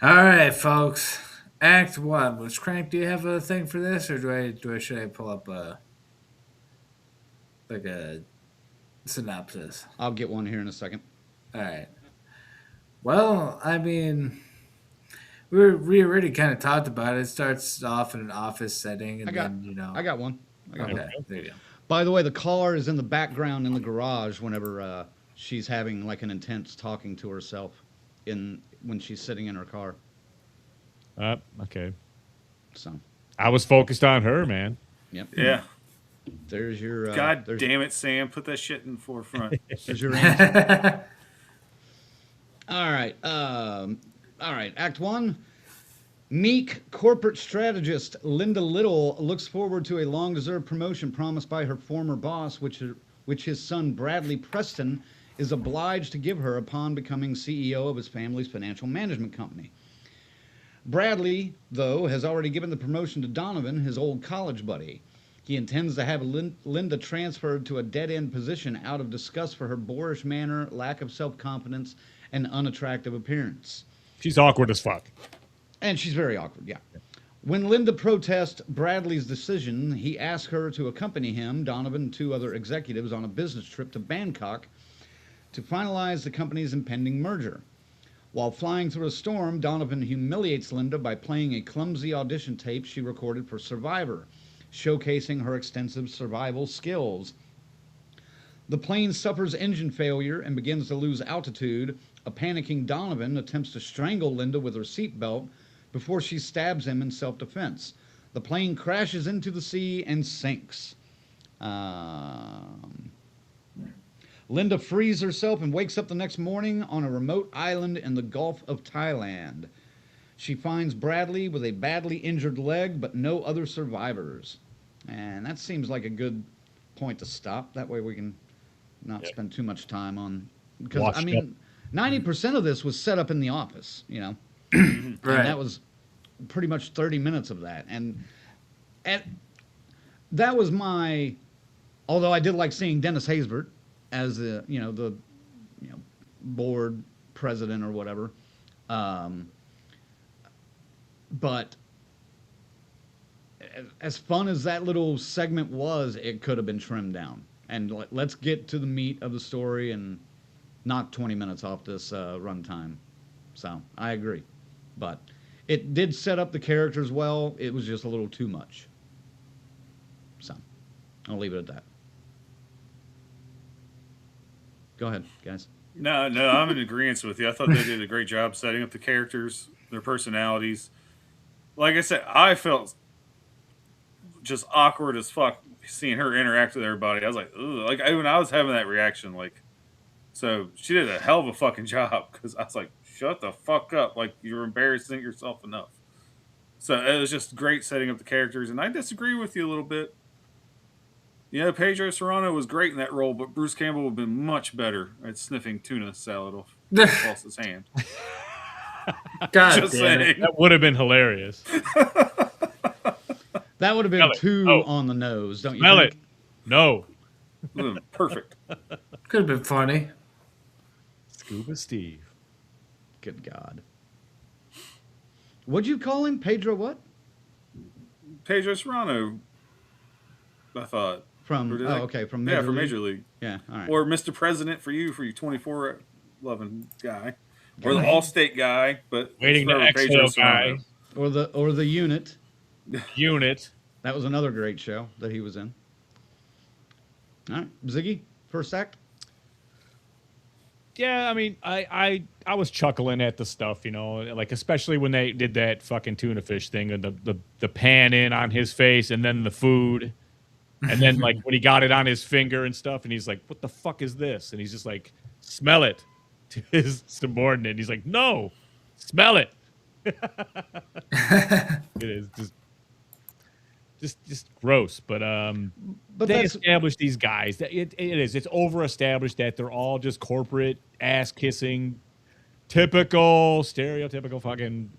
All right, folks. Act 1. Which Crank, do you have a thing for this, or should I pull up a synopsis? I'll get one here in a second. All right. Well, I mean, we already kind of talked about it. It starts off in an office setting, and then, you know. I got one. Okay, there you go. By the way, the car is in the background in the garage whenever she's having like an intense talking to herself when she's sitting in her car. Okay. So. I was focused on her, man. Yep. Yeah. There's your. God damn it, Sam! Put that shit in the forefront. There's your answer. All right. All right. Act 1. Meek corporate strategist Linda Little looks forward to a long-deserved promotion promised by her former boss, which his son Bradley Preston is obliged to give her upon becoming CEO of his family's financial management company. Bradley, though, has already given the promotion to Donovan, his old college buddy. He intends to have Linda transferred to a dead-end position out of disgust for her boorish manner, lack of self-confidence, and unattractive appearance. She's awkward as fuck. And she's very awkward, yeah. When Linda protests Bradley's decision, he asks her to accompany him, Donovan, and 2 other executives on a business trip to Bangkok to finalize the company's impending merger. While flying through a storm, Donovan humiliates Linda by playing a clumsy audition tape she recorded for Survivor, showcasing her extensive survival skills. The plane suffers engine failure and begins to lose altitude. A panicking Donovan attempts to strangle Linda with her seatbelt before she stabs him in self-defense. The plane crashes into the sea and sinks. Linda frees herself and wakes up the next morning on a remote island in the Gulf of Thailand. She finds Bradley with a badly injured leg, but no other survivors. And that seems like a good point to stop. That way we can not spend too much time on... Because, I mean, 90% of this was set up in the office, you know? And that was pretty much 30 minutes of that. And that was my... Although I did like seeing Dennis Haysbert as the board president or whatever. But as fun as that little segment was, it could have been trimmed down. And let's get to the meat of the story and knock 20 minutes off this runtime. So I agree. But it did set up the characters well. It was just a little too much. So I'll leave it at that. Go ahead, guys. No, I'm in agreement with you. I thought they did a great job setting up the characters, their personalities. Like I said, I felt just awkward as fuck seeing her interact with everybody. I was like, ugh. Like, when I was having that reaction, like, so she did a hell of a fucking job, because I was like, shut the fuck up. Like, you're embarrassing yourself enough. So it was just great setting up the characters, and I disagree with you a little bit. Yeah, Pedro Serrano was great in that role, but Bruce Campbell would have been much better at sniffing tuna salad off False's hand. God Just damn saying. That would have been hilarious. That would have been too on the nose, don't you Smell think? it. No. Perfect. Could have been funny. Scuba Steve. Good God. What'd you call him? Pedro what? Pedro Serrano, I thought. From Or did from Major from League. Major League. Yeah, all right. Or Mr. President for you 24/11 guy. Or the Allstate guy, but Waiting to forever exhale guy. Or the unit. Unit. That was another great show that he was in. All right, Ziggy, first act. Yeah, I mean, I was chuckling at the stuff, you know, like especially when they did that fucking tuna fish thing and the pan in on his face and then the food. And then like when he got it on his finger and stuff, and he's like, "What the fuck is this?" And he's just like, "Smell it," to his subordinate. He's like, "No, smell it." It is just gross, but they established these guys that it's over established that they're all just corporate ass kissing, typical stereotypical fucking.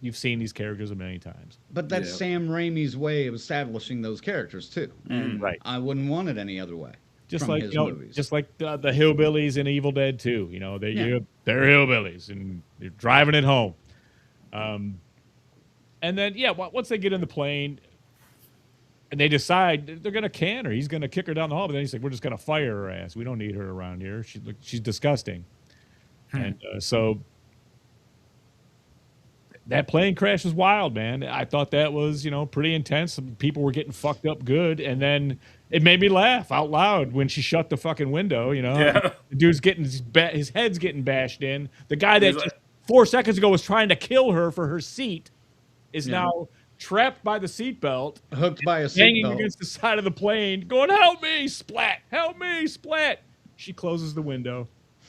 You've seen these characters a million times. But that's Sam Raimi's way of establishing those characters too, and right. I wouldn't want it any other way. Just from like his you know, movies. just like the hillbillies in Evil Dead 2. You know, they're hillbillies and they're driving it home. And then once they get in the plane, and they decide they're gonna can her, he's gonna kick her down the hall. But then he's like, "We're just gonna fire her ass. We don't need her around here. She's disgusting." And so that plane crash was wild, man. I thought that was pretty intense. Some people were getting fucked up good, and then it made me laugh out loud when she shut the fucking window. The dude's getting his head's getting bashed in. The guy that just 4 seconds ago was trying to kill her for her seat is now trapped by the seatbelt, hooked by a hanging seatbelt against the side of the plane, going, "Help me, splat! Help me, splat!" She closes the window.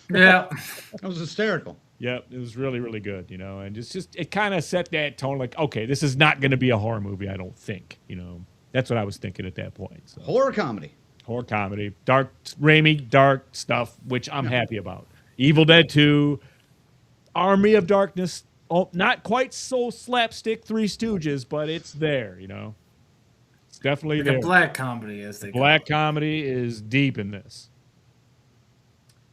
Yeah, that was hysterical. Yep, it was really, really good, and it kind of set that tone, like, okay, this is not going to be a horror movie, I don't think, That's what I was thinking at that point. So. Horror comedy, dark, Raimi, dark stuff, which I'm happy about. Evil Dead 2, Army of Darkness, not quite so slapstick Three Stooges, but it's there, It's definitely like there. A black comedy, as they Black comedy is deep in this.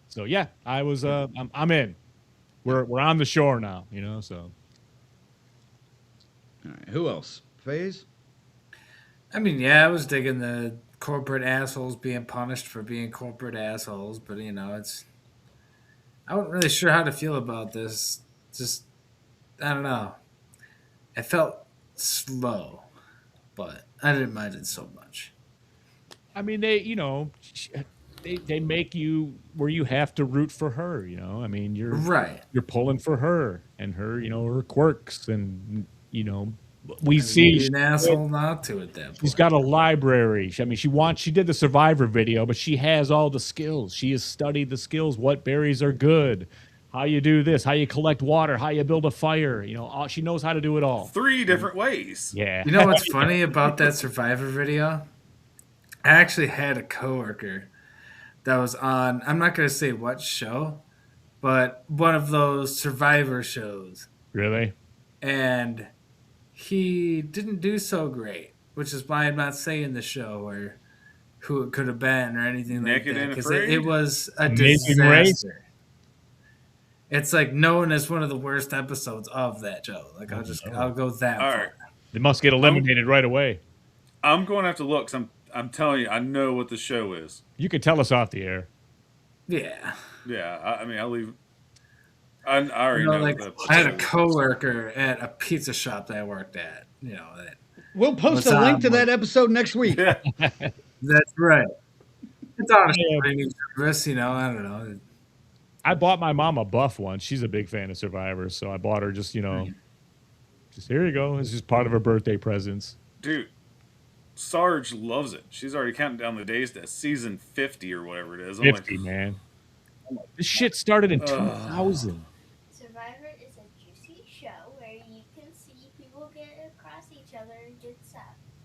So yeah, I was, I'm in. We're on the shore now, so. All right, who else? FaZe? I mean, I was digging the corporate assholes being punished for being corporate assholes, but I wasn't really sure how to feel about this. Just, I don't know. It felt slow, but I didn't mind it so much. I mean, they make you where you have to root for her, I mean, you're pulling for her and her, her quirks and, we see an asshole not to at that point. She's got a library. I mean, she did the Survivor video, but she has all the skills. She has studied the skills, what berries are good, how you do this, how you collect water, how you build a fire. She knows how to do it all. 3 different ways. Yeah. You know what's funny about that Survivor video? I actually had a coworker that was on, I'm not going to say what show, but one of those Survivor shows. Really? And he didn't do so great, which is why I'm not saying the show or who it could have been or anything Naked like that. and Because Afraid? it was a Amazing disaster. Race? It's like known as one of the worst episodes of that show. Like I'll go that All far. right. They must get eliminated right away. I'm going to have to look. 'Cause I'm telling you, I know what the show is. You can tell us off the air. Yeah. Yeah, I mean, I'll leave. I already know. Like, what I had a show is. coworker at a pizza shop that I worked at. That. We'll post a link to that episode next week. That's right. It's on a streaming service, I don't know. I bought my mom a buff once. She's a big fan of Survivor, so I bought her just here you go. It's just part of her birthday presents. Dude, Sarge loves it. She's already counting down the days to season 50 or whatever it is. I'm 50, man. This shit started in 2000. Survivor is a juicy show where you can see people get across each other and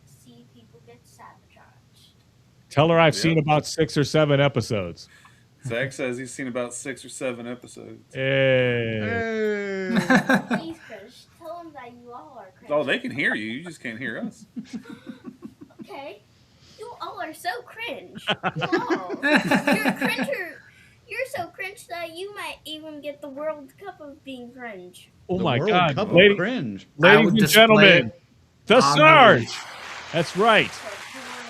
see people get sabotaged. Tell her I've seen about 6 or 7 episodes. Zach says he's seen about 6 or 7 episodes. Hey. Please, Chris, tell them that you all are cringe. Oh, they can hear you. You just can't hear us. Okay. You all are so cringe. You all. You're so cringe that you might even get the World Cup of being cringe. Oh The my World God, Cup of ladies cringe. and display gentlemen, the on the Sarge. ridge. That's right.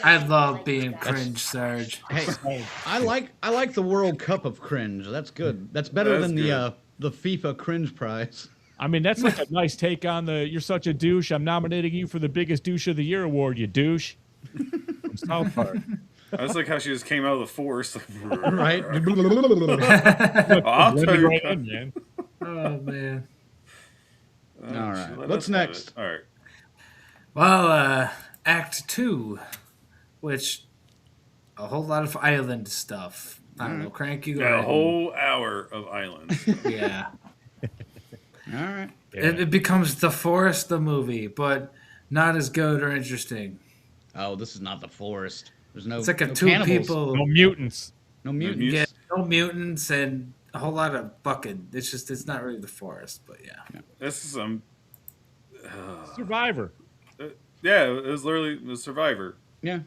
I love being cringe, Sarge. Hey, I like the World Cup of cringe. That's good. That's better That's than good. the FIFA cringe prize. I mean, that's like a nice take on the "You're such a douche. I'm nominating you for the biggest douche of the year award, you douche." From South Park. That's like how she just came out of the forest. Right? I'll tell Blended you. right in, man. Oh man. All right. She let What's us have next? it. All right. Well, Act 2, which a whole lot of island stuff. I don't know, Cranky. Go Yeah, a ahead. whole hour of islands. Yeah. All right. It becomes the Forest the movie, but not as good or interesting. Oh, this is not the forest. There's no. It's like a no two cannibals. people. No mutants. No mutants. Yeah, no mutants and a whole lot of bucking. It's not really the forest, but yeah. This is Survivor. yeah, it was literally the Survivor. Yeah.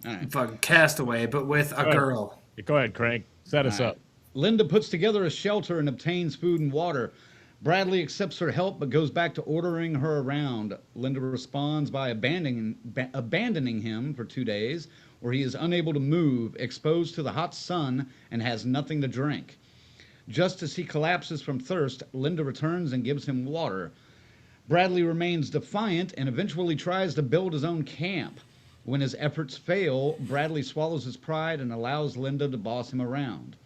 All right. Fucking Castaway, but with a Right. girl. Go ahead, Craig. Set us All right. up. Linda puts together a shelter and obtains food and water. Bradley accepts her help but goes back to ordering her around. Linda responds by abandoning him for 2 days, where he is unable to move, exposed to the hot sun, and has nothing to drink. Just as he collapses from thirst, Linda returns and gives him water. Bradley remains defiant and eventually tries to build his own camp. When his efforts fail, Bradley swallows his pride and allows Linda to boss him around.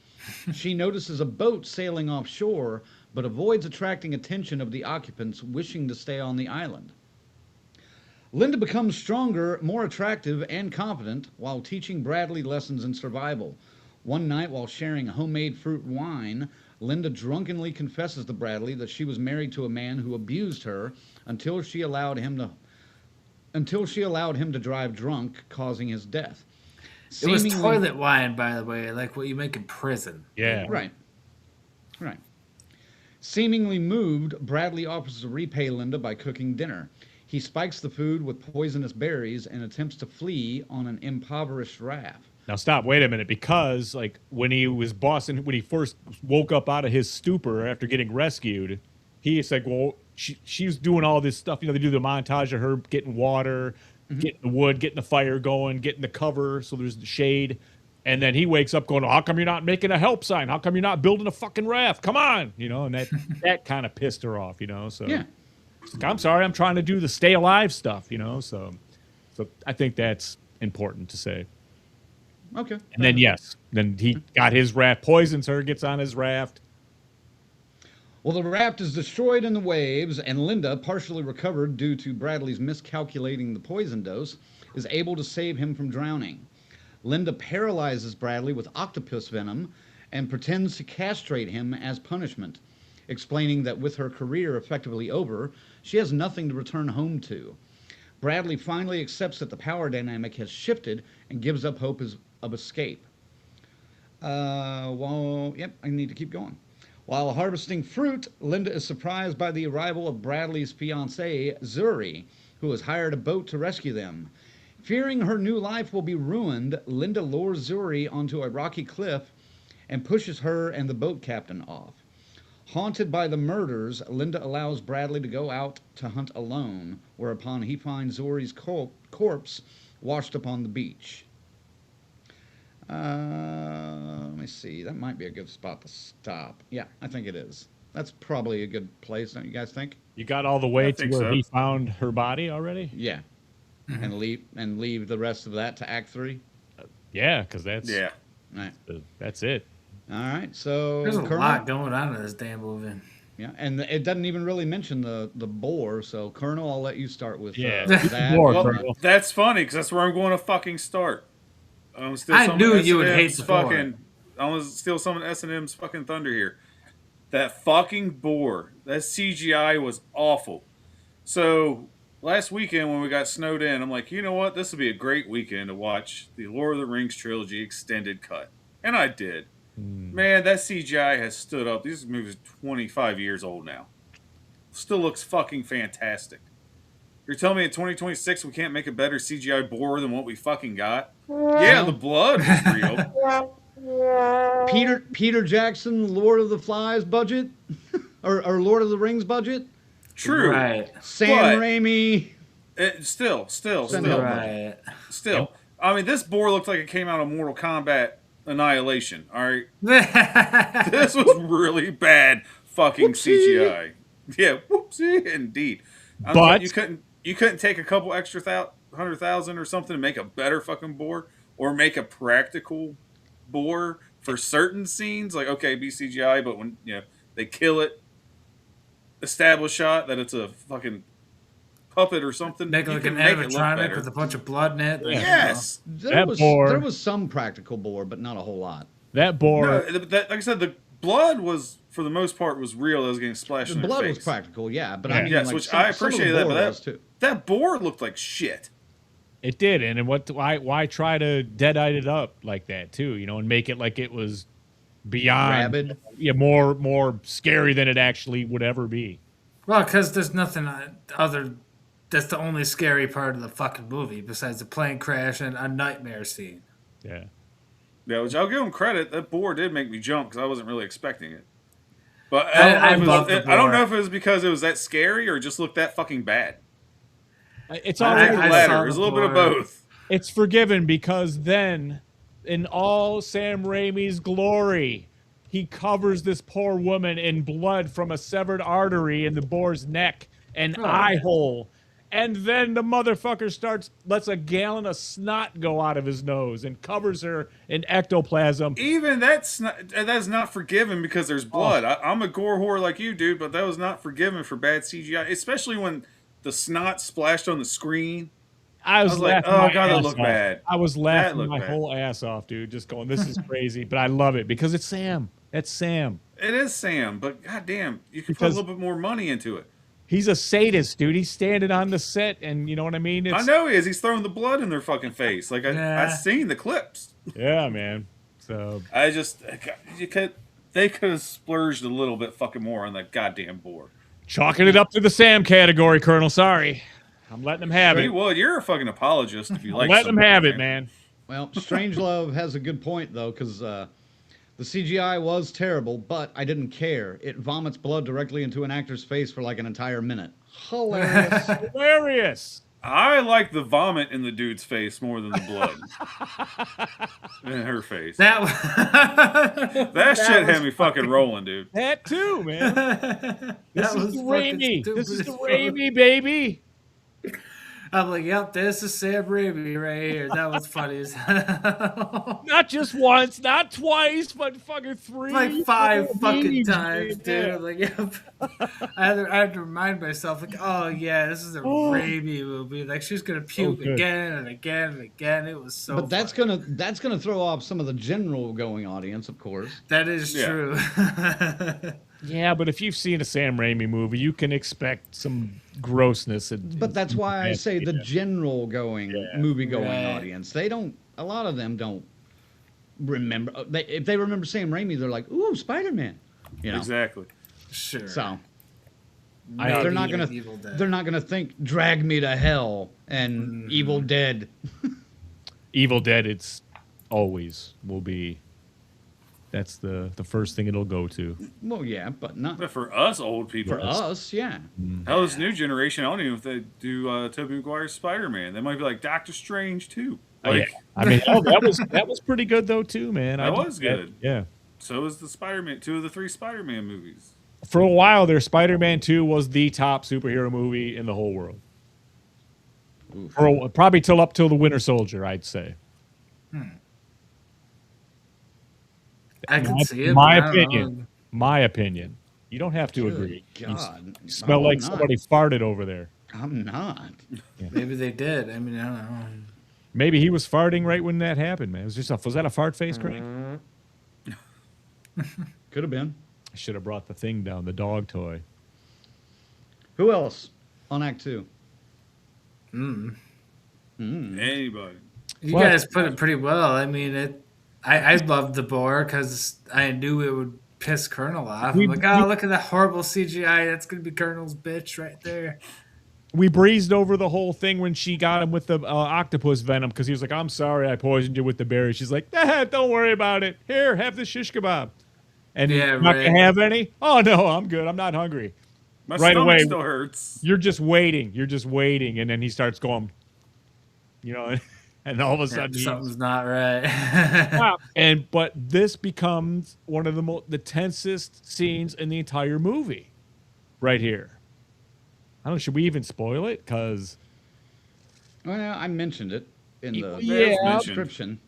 She notices a boat sailing offshore, but avoids attracting attention of the occupants wishing to stay on the island. Linda becomes stronger, more attractive, and confident while teaching Bradley lessons in survival. One night, while sharing homemade fruit wine, Linda drunkenly confesses to Bradley that she was married to a man who abused her until she allowed him to drive drunk, causing his death. It was toilet wine, by the way, like what you make in prison. Yeah. Right. Seemingly moved, Bradley offers to repay Linda by cooking dinner. He spikes the food with poisonous berries and attempts to flee on an impoverished raft. Now stop. Wait a minute. Because like when he first woke up out of his stupor after getting rescued, he's like, well, she's doing all this stuff. You know, they do the montage of her getting water, getting the wood, getting the fire going, getting the cover so there's the shade. And then he wakes up going, how come you're not making a help sign? How come you're not building a fucking raft? Come on. You know, and that kind of pissed her off, you know. So Yeah. like, I'm sorry, I'm trying to do the stay alive stuff, you know. So I think that's important to say. Okay. And then then he got his raft, poisons her, gets on his raft. Well, the raft is destroyed in the waves, and Linda, partially recovered due to Bradley's miscalculating the poison dose, is able to save him from drowning. Linda paralyzes Bradley with octopus venom and pretends to castrate him as punishment, explaining that with her career effectively over, she has nothing to return home to. Bradley finally accepts that the power dynamic has shifted and gives up hope of escape. I need to keep going. While harvesting fruit, Linda is surprised by the arrival of Bradley's fiancée, Zuri, who has hired a boat to rescue them. Fearing her new life will be ruined, Linda lures Zuri onto a rocky cliff and pushes her and the boat captain off. Haunted by the murders, Linda allows Bradley to go out to hunt alone, whereupon he finds Zuri's corpse washed upon the beach. Let me see. That might be a good spot to stop. Yeah, I think it is. That's probably a good place, don't you guys think? You got all the way I to think where so. he found her body already? Yeah. And leave the rest of that to Act 3? Yeah, because that's All right. That's it. All right. So There's a Colonel? lot going on in this damn movie. Yeah, and it doesn't even really mention the boar. So Colonel, I'll let you start with Yeah. that. Boar, and, Colonel. That's funny because that's where I'm going to fucking start. I knew you would hate the boar. fucking. I want to steal some of S&M's fucking thunder here. That fucking boar. That CGI was awful. So last weekend when we got snowed in, I'm like, you know what? This would be a great weekend to watch the Lord of the Rings trilogy extended cut, and I did. Man, that CGI has stood up. This movie's 25 years old now. Still looks fucking fantastic. You're telling me in 2026 we can't make a better CGI boar than what we fucking got? Yeah, the blood was real. Peter Jackson, Lord of the Flies budget, or Lord of the Rings budget. True. Right. Sam But- Raimi. Still. Send help budget. Right. Still. I mean, this boar looked like it came out of Mortal Kombat Annihilation. All right. Right. This was really bad fucking Whoopsie. CGI. Yeah, whoopsie, indeed. But- you couldn't take a couple extra 100,000 or something to make a better fucking boar, or make a practical boar for certain scenes. Like, okay, be CGI, but when they kill it, establish shot that it's a fucking puppet or something. Make you like can an make it look animatronic better. with a bunch of blood in it. like, Yes. There boar- was some practical boar, but not a whole lot. That boar. No, like I said, the blood was, for the most part, was real. That was getting splashed The in their blood face. was practical, yeah, but Yeah. I mean, Yes, like, which some I of the appreciate that, boar but was too. that boar looked like shit. It did, and why try to dead-eye it up like that too? And make it like it was beyond Rabid. Yeah, more scary than it actually would ever be. Well, because there's nothing other. That's the only scary part of the fucking movie, besides the plane crash and a nightmare scene. Yeah. Yeah, which I'll give him credit. That boar did make me jump because I wasn't really expecting it. But I I love the don't boar. know if it was because it was that scary or just looked that fucking bad. It's I all think the I latter. saw It was a the little bit of boar. both. It's forgiven because then, in all Sam Raimi's glory, he covers this poor woman in blood from a severed artery in the boar's neck and eye hole. And then the motherfucker lets a gallon of snot go out of his nose and covers her in ectoplasm. Even that's not forgiven because there's blood. I'm a gore whore like you, dude, but that was not forgiven for bad CGI, especially when the snot splashed on the screen. I was like, laughing oh, my God, that ass looked off. bad. I was That laughing looked my bad. whole ass off, dude. Just going, this is crazy, but I love it because it's Sam. That's Sam. It is Sam, but goddamn, you can put Because- a little bit more money into it. He's a sadist, dude. He's standing on the set, and you know what I mean. I know he is. He's throwing the blood in their fucking face. Like Yeah. I've seen the clips. Yeah, man. So They could have splurged a little bit fucking more on that goddamn boar. chalking it up to the Sam category, Colonel. Sorry, I'm letting him have Hey, it. well, you're a fucking apologist if you like. Let him something, have it, man. Well, Strangelove has a good point though, because the CGI was terrible, but I didn't care. It vomits blood directly into an actor's face for like an entire minute. Hilarious. Hilarious. I like the vomit in the dude's face more than the blood in her face. That Shit was had me fucking rolling, dude. That too, man. that This was is the fucking Raimi. stupid This is as the fuck. Raimi, baby. I'm like, yep, this is Sam Raimi right here. That was funny as hell. Not just once, not twice, but fucking three, Like 5 4 fucking meetings, times, dude. dude. Yeah. I'm like, yep. I had to remind myself, like, oh yeah, this is a Raimi movie. Like she's gonna puke good. again and again and again. It was so. But that's funny. gonna throw off some of the general going audience, of course. That is Yeah. true. Yeah, but if you've seen a Sam Raimi movie, you can expect some grossness. But that's why I say the general movie going Right. audience. They don't. A lot of them don't remember. If they remember Sam Raimi, they're like, "Ooh, Spider-Man," you know. Exactly. Sure. So Maybe they're not gonna. Evil Dead. They're not gonna think "Drag Me to Hell" and "Evil Dead." Evil Dead, it's always will be. That's the first thing it'll go to. Well, yeah, but not But for us old people, for us. Yeah. hell, this new generation, I don't even know if they do Tobey Maguire's Spider-Man. They might be like Doctor Strange too. Like, Yeah. I mean, hell, that was pretty good though too, man. That was good. Yeah. so is the Spider-Man. 2 of the 3 Spider-Man movies. For a while there, Spider-Man 2 was the top superhero movie in the whole world. Probably up till the Winter Soldier, I'd say. I can see it. My but I don't opinion. know. My opinion. You don't have to agree. Good You God. smell I'm like not. somebody farted over there. I'm not. Maybe they did. I mean, I don't know. Maybe he was farting right when that happened, man. Was that a fart face, Craig? Could have been. I should have brought the thing down, the dog toy. Who else on Act 2? Anybody. You Well, guys put it pretty well. I mean, I loved the boar because I knew it would piss Colonel off. I'm like, oh, look at that horrible CGI. That's gonna be Colonel's bitch right there. we breezed over the whole thing when she got him with the octopus venom because he was like, I'm sorry I poisoned you with the berry. She's like, don't worry about it. Here, have the shish kebab. And Yeah, you're not right. going to have any? Oh, no, I'm good. I'm not hungry. My Right stomach away, still hurts. You're just waiting. You're just waiting. And then he starts going, and all of a sudden something's not right. But this becomes one of the tensest scenes in the entire movie right here. I don't know, should we even spoil it? Because I mentioned it in the description.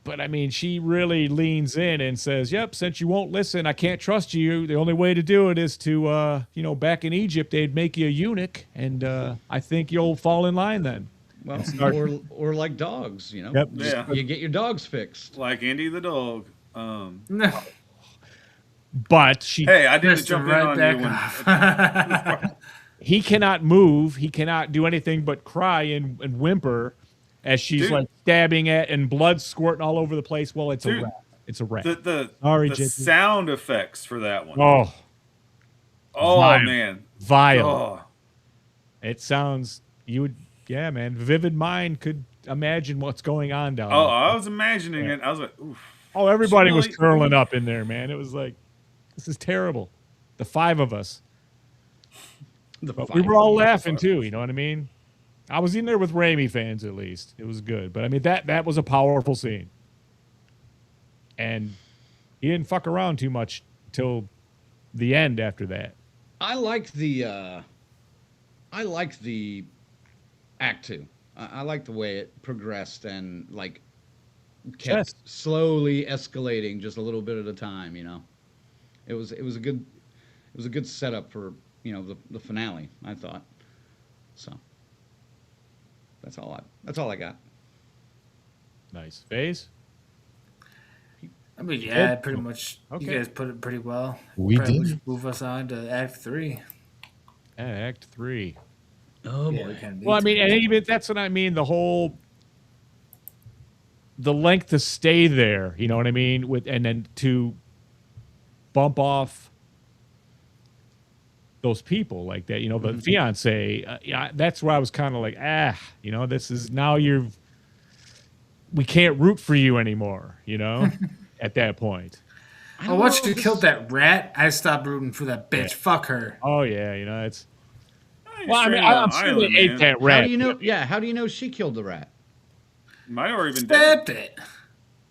But I mean, she really leans in and says, yep, since you won't listen, I can't trust you. The only way to do it is to, back in Egypt, they'd make you a eunuch. And I think you'll fall in line then. Well, or like dogs, Yep. Yeah. You get your dogs fixed. Like Andy the dog. But she... Hey, I didn't jump in on you when... He cannot move. He cannot do anything but cry and whimper as she's like stabbing at and blood squirting all over the place. Well, it's a rat. It's a rat. The sound effects for that one. Oh vile. Man. Vile. Oh. It sounds, yeah, man. Vivid mind could imagine what's going on down there. I was imagining it. I was like, oof. Oh, everybody was curling up in there, man. It was like, this is terrible. The five of us. But we were all laughing too, you know what I mean? I was in there with Raimi fans at least. It was good. But I mean that was a powerful scene. And he didn't fuck around too much till the end after that. I liked the act 2. I liked the way it progressed and like kept slowly escalating just a little bit at a time, It was a good setup for the finale, I thought. So that's all I got. Nice. Phase? I mean, yeah, pretty much. Okay. You guys put it pretty well. We did. Move us on to Act 3. Act 3. Oh boy. Well, I mean, and even that's what I mean. The length to stay there, you know what I mean, and then to bump off those people like that, the fiance. That's where I was kind of like, this is now we can't root for you anymore, at that point. Once you killed that rat, I stopped rooting for that bitch. Yeah. Fuck her. Oh yeah, it's. Well, I mean, I'm sure they ate that rat. How do you know? Yeah, how do you know she killed the rat? Might have already been Stabbed dead. It.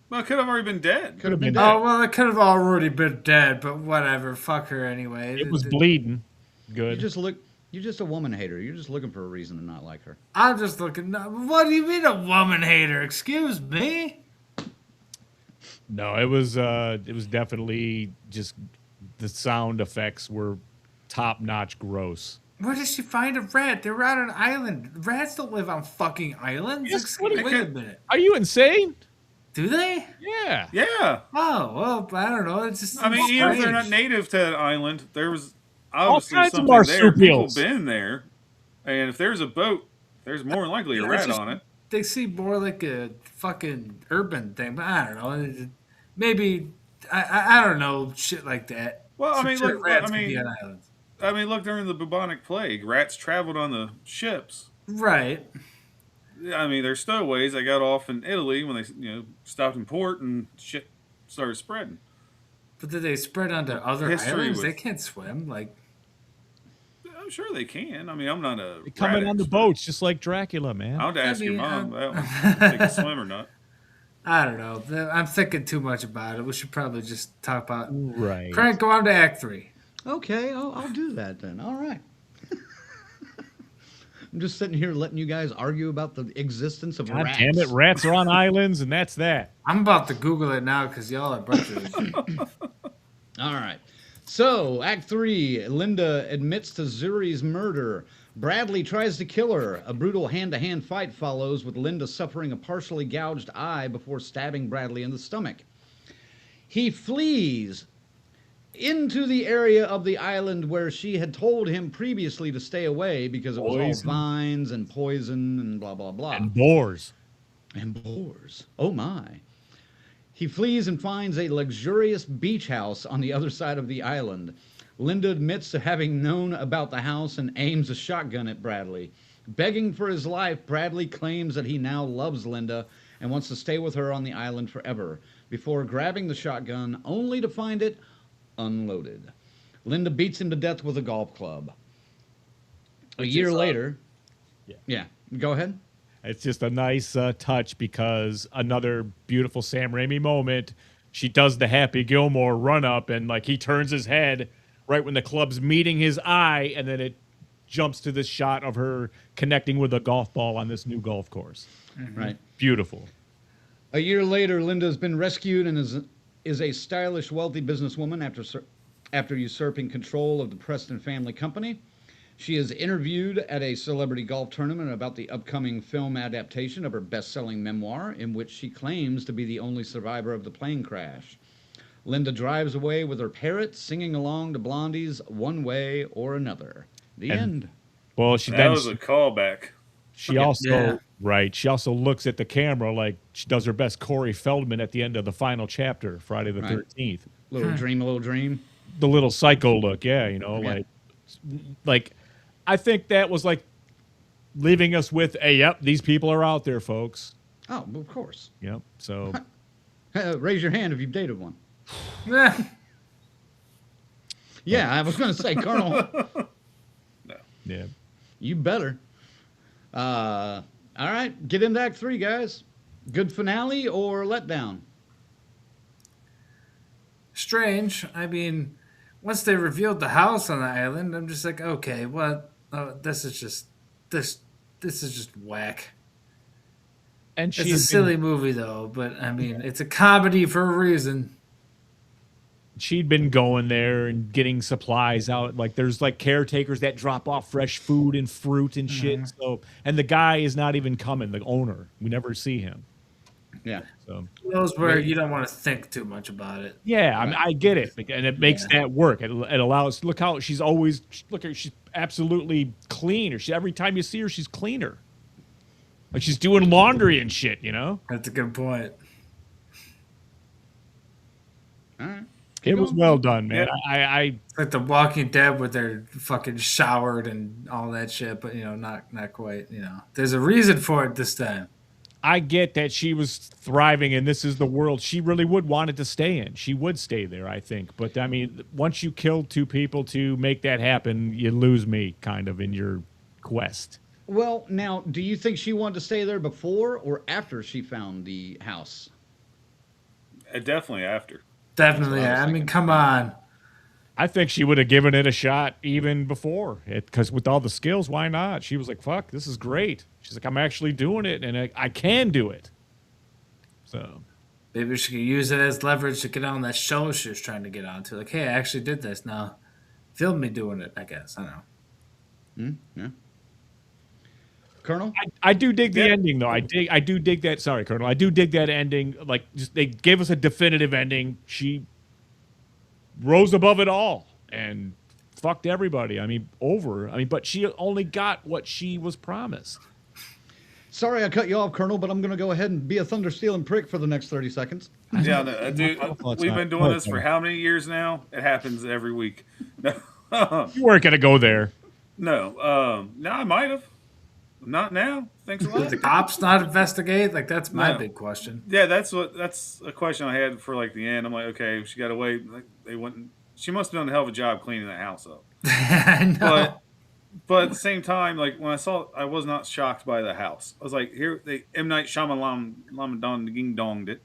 Well, it could have already been dead. Could have been dead. Oh well, it could have already been dead, but whatever. Fuck her anyway. It was bleeding. Good. You're just a woman hater. You're just looking for a reason to not like her. I'm just looking. What do you mean a woman hater? Excuse me. No, it was definitely just the sound effects were top notch gross. Where did she find a rat? They were out on an island. Rats don't live on fucking islands. Yes, wait a minute. Are you insane? Do they? Yeah. Yeah. Oh well, I don't know. It's just. I mean, even if they're not native to that island, there was obviously all kinds something of there. People marsupials. been there, and if there's a boat, there's more than likely a rat on it. They seem more like a fucking urban thing, but I don't know. Maybe I don't know shit like that. Well, I mean, sure look, rats can be on islands. I mean, look during the bubonic plague, rats traveled on the ships. Right. I mean, they're stowaways. They got off in Italy when they, stopped in port and shit started spreading. But did they spread onto other islands? They can't swim. Like, I'm sure they can. I mean, I'm not a. They come in on the boats just like Dracula, man. I'll have to ask your mom about if they can swim or not. I don't know. I'm thinking too much about it. We should probably just talk about. Right. Crank, go on to Act 3. Okay, I'll do that then. All right. I'm just sitting here letting you guys argue about the existence of rats. Damn it, rats are on islands, and that's that. I'm about to Google it now because y'all are a bunch of All right. So, Act 3, Linda admits to Zuri's murder. Bradley tries to kill her. A brutal hand-to-hand fight follows, with Linda suffering a partially gouged eye before stabbing Bradley in the stomach. He flees into the area of the island where she had told him previously to stay away because it was all vines and poison and blah, blah, blah. And boars. And boars. Oh, my. He flees and finds a luxurious beach house on the other side of the island. Linda admits to having known about the house and aims a shotgun at Bradley. Begging for his life, Bradley claims that he now loves Linda and wants to stay with her on the island forever, before grabbing the shotgun only to find it unloaded. Linda beats him to death with a golf club. A year later... Yeah, go ahead. It's just a nice touch because another beautiful Sam Raimi moment. She does the Happy Gilmore run up and like he turns his head right when the club's meeting his eye, and then it jumps to this shot of her connecting with a golf ball on this new golf course. Right. Beautiful. A year later, Linda has been rescued and is a stylish, wealthy businesswoman after usurping control of the Preston family company. She is interviewed at a celebrity golf tournament about the upcoming film adaptation of her best-selling memoir, in which she claims to be the only survivor of the plane crash. Linda drives away with her parrot, singing along to Blondie's One Way or Another. The end. Well, that was a callback. She also she also looks at the camera like she does her best Corey Feldman at the end of the final chapter, Friday the 13th. Little dream. The little psycho look, like I think that was like leaving us with a yep, these people are out there, folks. Oh, of course. Yep. So raise your hand if you've dated one. Yeah, I was going to say, Colonel. No. Yeah. You better. All right, get into Act 3, guys. Good finale or letdown? Strange. I mean, once they revealed the house on the island, I'm just like, okay, what? This is just whack. And it's a silly movie, though. But I mean, it's a comedy for a reason. She'd been going there and getting supplies out. Like there's like caretakers that drop off fresh food and fruit and shit. So, and the guy is not even coming. The owner, we never see him. Yeah. So those where you don't want to think too much about it. Yeah, I mean, I get it, and it makes that work. It allows. Look how she's always she's absolutely clean. Or every time you see her, she's cleaner. Like she's doing laundry and shit. You know. That's a good point. All right. It was well done, man. Yeah. It's like The Walking Dead where they're fucking showered and all that shit, but not quite. There's a reason for it this time. I get that she was thriving and this is the world she really would want it to stay in. She would stay there, I think. But I mean, once you kill two people to make that happen, you lose me kind of in your quest. Well, now, do you think she wanted to stay there before or after she found the house? Definitely after. Definitely. I mean, come on. I think she would have given it a shot even before it, because with all the skills, why not? She was like, fuck, this is great. She's like, I'm actually doing it, and I can do it. So maybe she could use it as leverage to get on that show she was trying to get onto. Like, hey, I actually did this. Now, film me doing it, I guess. I don't know. Yeah. Colonel? I do dig the ending, though. I do dig that. Sorry, Colonel. I do dig that ending. Like, just they gave us a definitive ending. She rose above it all and fucked everybody. I mean, but she only got what she was promised. Sorry I cut you off, Colonel, but I'm going to go ahead and be a thunder-stealing prick for the next 30 seconds. Yeah, no, dude, we've been doing this for how many years now? It happens every week. No, you weren't going to go there. No, I might have. Not now. Thanks a lot. Did the cops not investigate? Like, that's my big question. Yeah, that's a question I had for like the end. I'm like, okay, she got away. Like, they wouldn't. She must have done a hell of a job cleaning the house up. I know. But at the same time, like when I saw it, I was not shocked by the house. I was like, here, they M. Night Shyamalan Ding Donged it.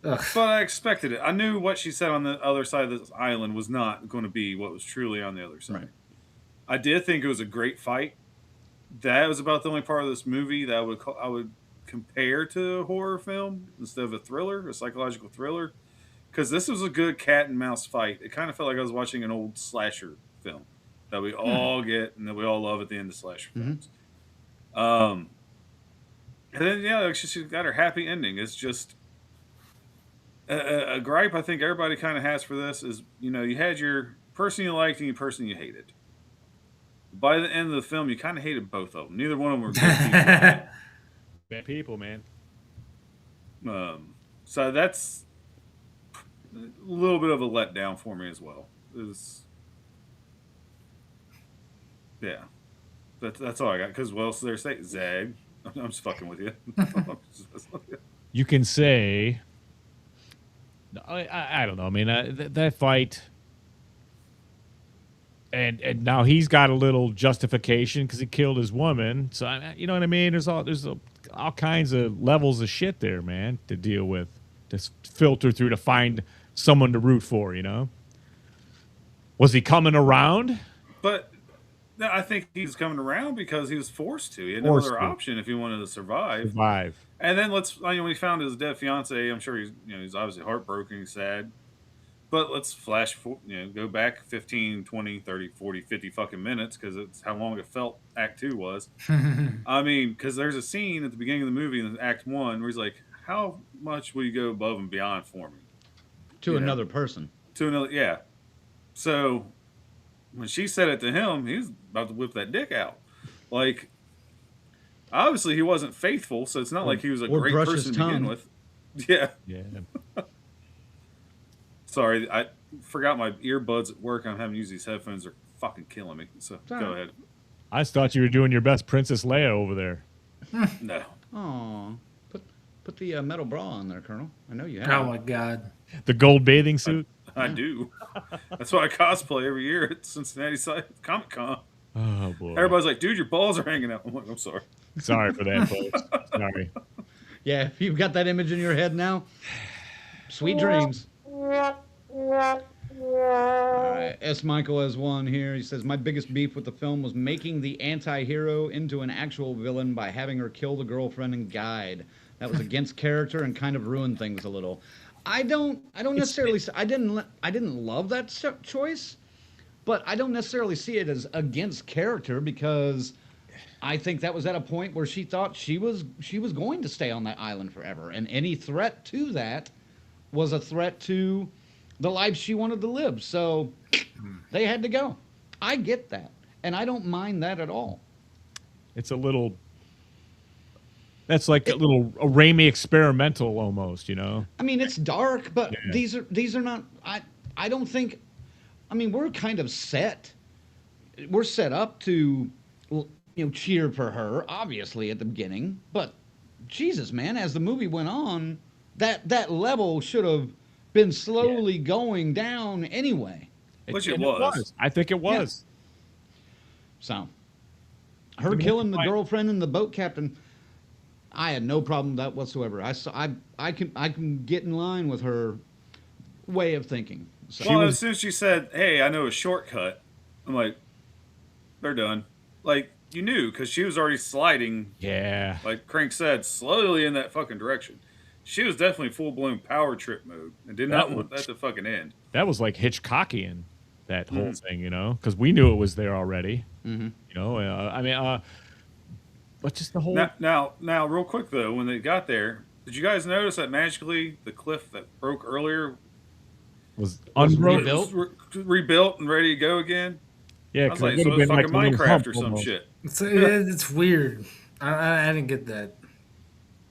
Ugh. But I expected it. I knew what she said on the other side of this island was not going to be what was truly on the other side. Right. I did think it was a great fight. That was about the only part of this movie that I would compare to a horror film instead of a thriller, a psychological thriller. Because this was a good cat and mouse fight. It kind of felt like I was watching an old slasher film that we all get and that we all love at the end of slasher films. And then, she got her happy ending. It's just a gripe I think everybody kind of has for this is, you had your person you liked and your person you hated. By the end of the film, you kind of hated both of them. Neither one of them were good people. Bad people, man. So that's a little bit of a letdown for me as well. Yeah. That's all I got. Because what else is there to say? Zag. I'm just fucking with you. You can say, I don't know. I mean, that fight, and now he's got a little justification because he killed his woman. So you know what I mean. There's all kinds of levels of shit there, man, to deal with, to filter through to find someone to root for. You know, was he coming around? But no, I think he's coming around because he was forced to. He had no other option if he wanted to survive. And then when he found his dead fiance, I'm sure he's obviously heartbroken, sad. But let's go back 15, 20, 30, 40, 50 fucking minutes because it's how long it felt Act 2 was. I mean, because there's a scene at the beginning of the movie in Act 1 where he's like, how much will you go above and beyond for me? To another person. To another, yeah. So when she said it to him, he was about to whip that dick out. Like, obviously he wasn't faithful, so it's not like he was a great person to begin with. Yeah. Yeah. Sorry, I forgot my earbuds at work. I'm having to use these headphones. They're fucking killing me. So go ahead. I just thought you were doing your best Princess Leia over there. No. Aw. Put the metal bra on there, Colonel. I know you have. Oh, my God. The gold bathing suit? I do. That's why I cosplay every year at Cincinnati Comic Con. Oh, boy. Everybody's like, dude, your balls are hanging out. I'm like, I'm sorry. Sorry for that, folks. Sorry. Yeah, if you've got that image in your head now, sweet dreams. All right, S. Michael has one here. He says, my biggest beef with the film was making the anti-hero into an actual villain by having her kill the girlfriend and guide. That was against character and kind of ruined things a little. I don't necessarily. I didn't love that choice, but I don't necessarily see it as against character because I think that was at a point where she thought she was going to stay on that island forever, and any threat to that was a threat to the life she wanted to live. So they had to go. I get that, and I don't mind that at all. It's a little. That's like a Raimi experimental almost, you know. I mean, it's dark, but these are not. I don't think. I mean, we're kind of set. We're set up to, cheer for her, obviously at the beginning. But Jesus, man, as the movie went on, that level should have been slowly going down anyway. Which it was. I think it was. Yeah. So, her killing the girlfriend and the boat captain. I had no problem with that whatsoever. I can get in line with her way of thinking. So as soon as she said, "Hey, I know a shortcut," I'm like, "They're done." Like you knew because she was already sliding. Yeah. Like Crank said, slowly in that fucking direction. She was definitely full blown power trip mode and did not want that to fucking end. That was like Hitchcockian, that whole thing, because we knew it was there already. Mm-hmm. But just the whole now, real quick though, when they got there, did you guys notice that magically the cliff that broke earlier was rebuilt and ready to go again? Yeah, I was like, so it's fucking Minecraft or some shit. It's weird. I didn't get that.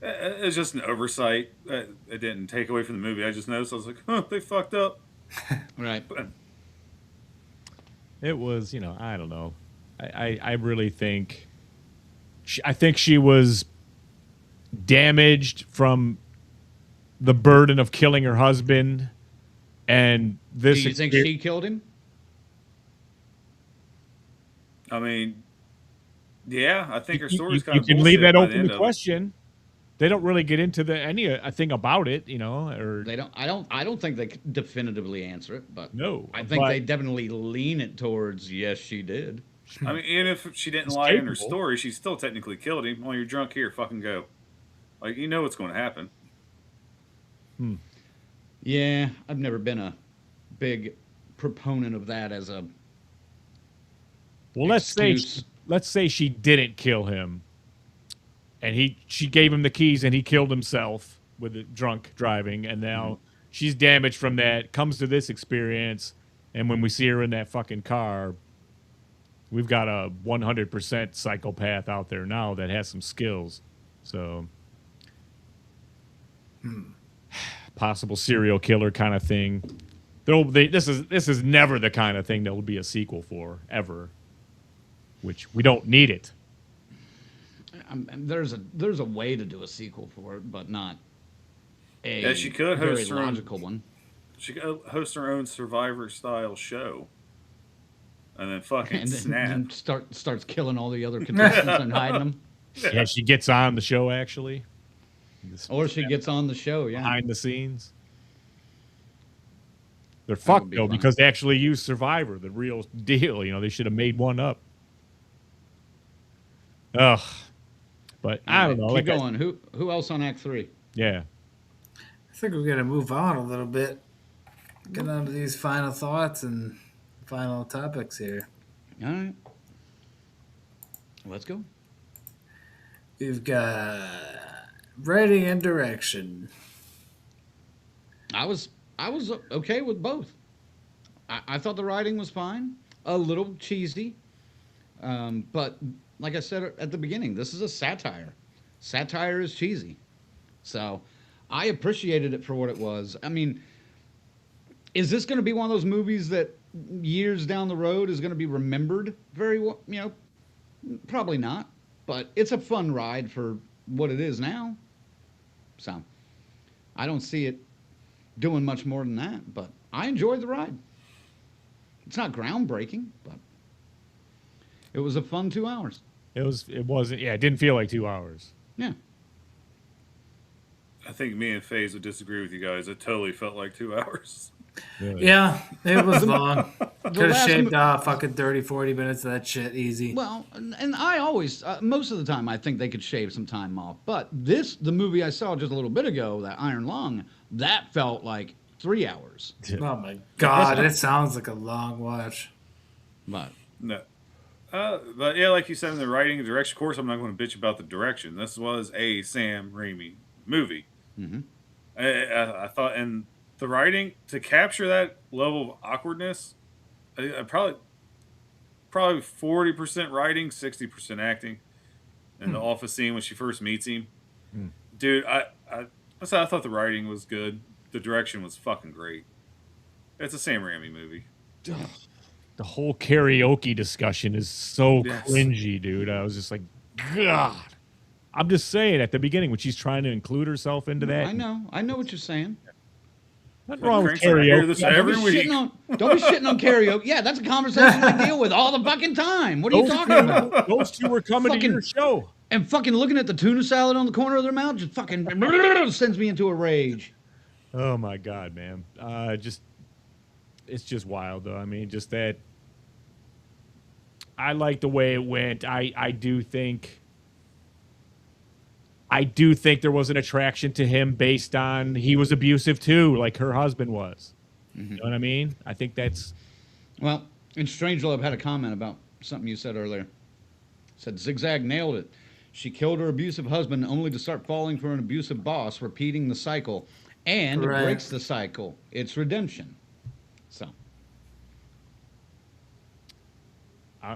It's just an oversight. It didn't take away from the movie. I just noticed. I was like, "Huh, they fucked up." Right. It was, I don't know. I really think. I think she was damaged from the burden of killing her husband, and this. Do you think she killed him? I mean, yeah, I think her story's kind of. You can leave that open to question. They don't really get into any thing about it, or they don't. I don't think they definitively answer it, but no, I think they definitely lean it towards yes, she did. I mean, even if she didn't lie in her story, she still technically killed him. Well, you're drunk here, fucking go. Like, you know what's going to happen. Yeah, I've never been a big proponent of that as a. Well, let's say she didn't kill him, and she gave him the keys, and he killed himself with the drunk driving, and now she's damaged from that. Comes to this experience, and when we see her in that fucking car. We've got a 100% psychopath out there now that has some skills. So, possible serial killer kind of thing. This is never the kind of thing that will be a sequel for, ever. which we don't need it. There's a way to do a sequel for it, but not a Yeah, she could very host her own- logical one. She could host her own Survivor-style show. And then fucking And then, snap. then starts killing all the other contestants and hiding them. Yeah, she gets on the show actually. Or she gets on the show, yeah. Behind the scenes. They're would fucked be though funny. because they actually used Survivor, the real deal. You know, they should have made one up. Ugh. But I don't know. Keep like I- going. Who else on Act 3? yeah. I think we're gonna move on a little bit. Get on to these final thoughts and final topics here. All right. Let's go. We've got writing and direction. I was okay with both. I thought the writing was fine, a little cheesy, but like I said at the beginning, this is a satire. Satire is cheesy, so I appreciated it for what it was. I mean, is this going to be one of those movies that years down the road is going to be remembered very well? You know, probably not, but it's a fun ride for what it is now. So I don't see it doing much more than that, but I enjoyed the ride. It's not groundbreaking, but it was a fun 2 hours. It wasn't it didn't feel like 2 hours. Yeah. I think me and FaZe would disagree with you guys. It totally felt like 2 hours. Really. Yeah, it was long. Could have last shaved off fucking 30, 40 minutes of that shit easy. Well, and I always, most of the time, I think they could shave some time off. But the movie I saw just a little bit ago, that Iron Lung, that felt like 3 hours. Oh my god, it sounds like a long watch. But No. But yeah, like you said in the writing and direction, of course, I'm not going to bitch about the direction. This was a Sam Raimi movie. Mhm. I thought, and the writing to capture that level of awkwardness, probably 40% writing, 60% acting. In the office scene when she first meets him, dude, I thought the writing was good. The direction was fucking great. It's a Sam Raimi movie. The whole karaoke discussion is so Yes. cringy, dude. I was just like, God. I'm just saying at the beginning when she's trying to include herself into that. I know what you're saying. Nothing wrong with Cranks, I hear karaoke. this Don't every be week. don't be shitting on karaoke. Yeah, that's a conversation I deal with all the fucking time. What are you talking about? Those two were coming to Fucking- your show. And fucking looking at the tuna salad on the corner of their mouth just fucking sends me into a rage. Oh my God, man. It's just wild though. I mean, just that. I like the way it went. I do think there was an attraction to him based on he was abusive too, like her husband was. You know what I mean? I think that's Well, and Strangelove had a comment about something you said earlier. Said Zigzag nailed it. She killed her abusive husband only to start falling for an abusive boss, repeating the cycle, and Right. breaks the cycle. It's redemption. So,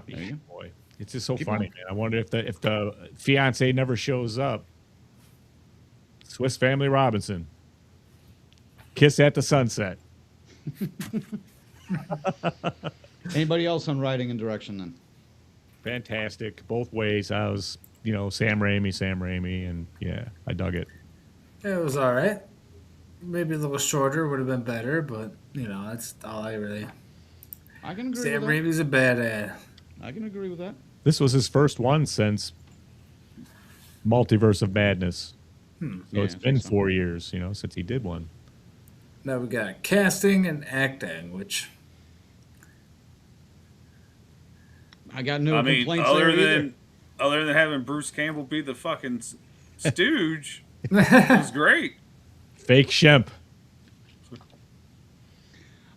There you go. boy, it's just so Keep funny, going. man. I wonder if the fiance never shows up. Swiss Family Robinson. Kiss at the sunset. anybody else on writing and direction then? Fantastic, both ways. I was, Sam Raimi, and yeah, I dug it. It was all right. Maybe a little shorter would have been better, but that's all I really. I can agree Sam with that. Raimi's a badass. I can agree with that. This was his first one since Multiverse of Madness. So Yeah, it's I been think so. 4 years, since he did one. Now we got casting and acting, which I got no I mean, complaints there either. other than having Bruce Campbell be the fucking stooge, it was great. Fake Shemp.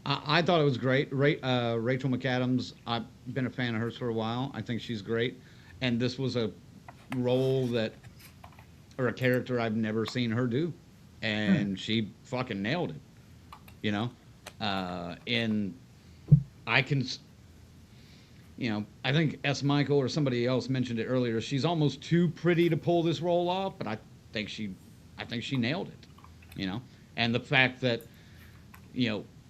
I thought it was great. Rachel McAdams, I've been a fan of hers for a while. I think she's great. And this was a role or a character I've never seen her do. And she fucking nailed it. And I can, I think S. Michael or somebody else mentioned it earlier. She's almost too pretty to pull this role off, but I think she nailed it, And the fact that,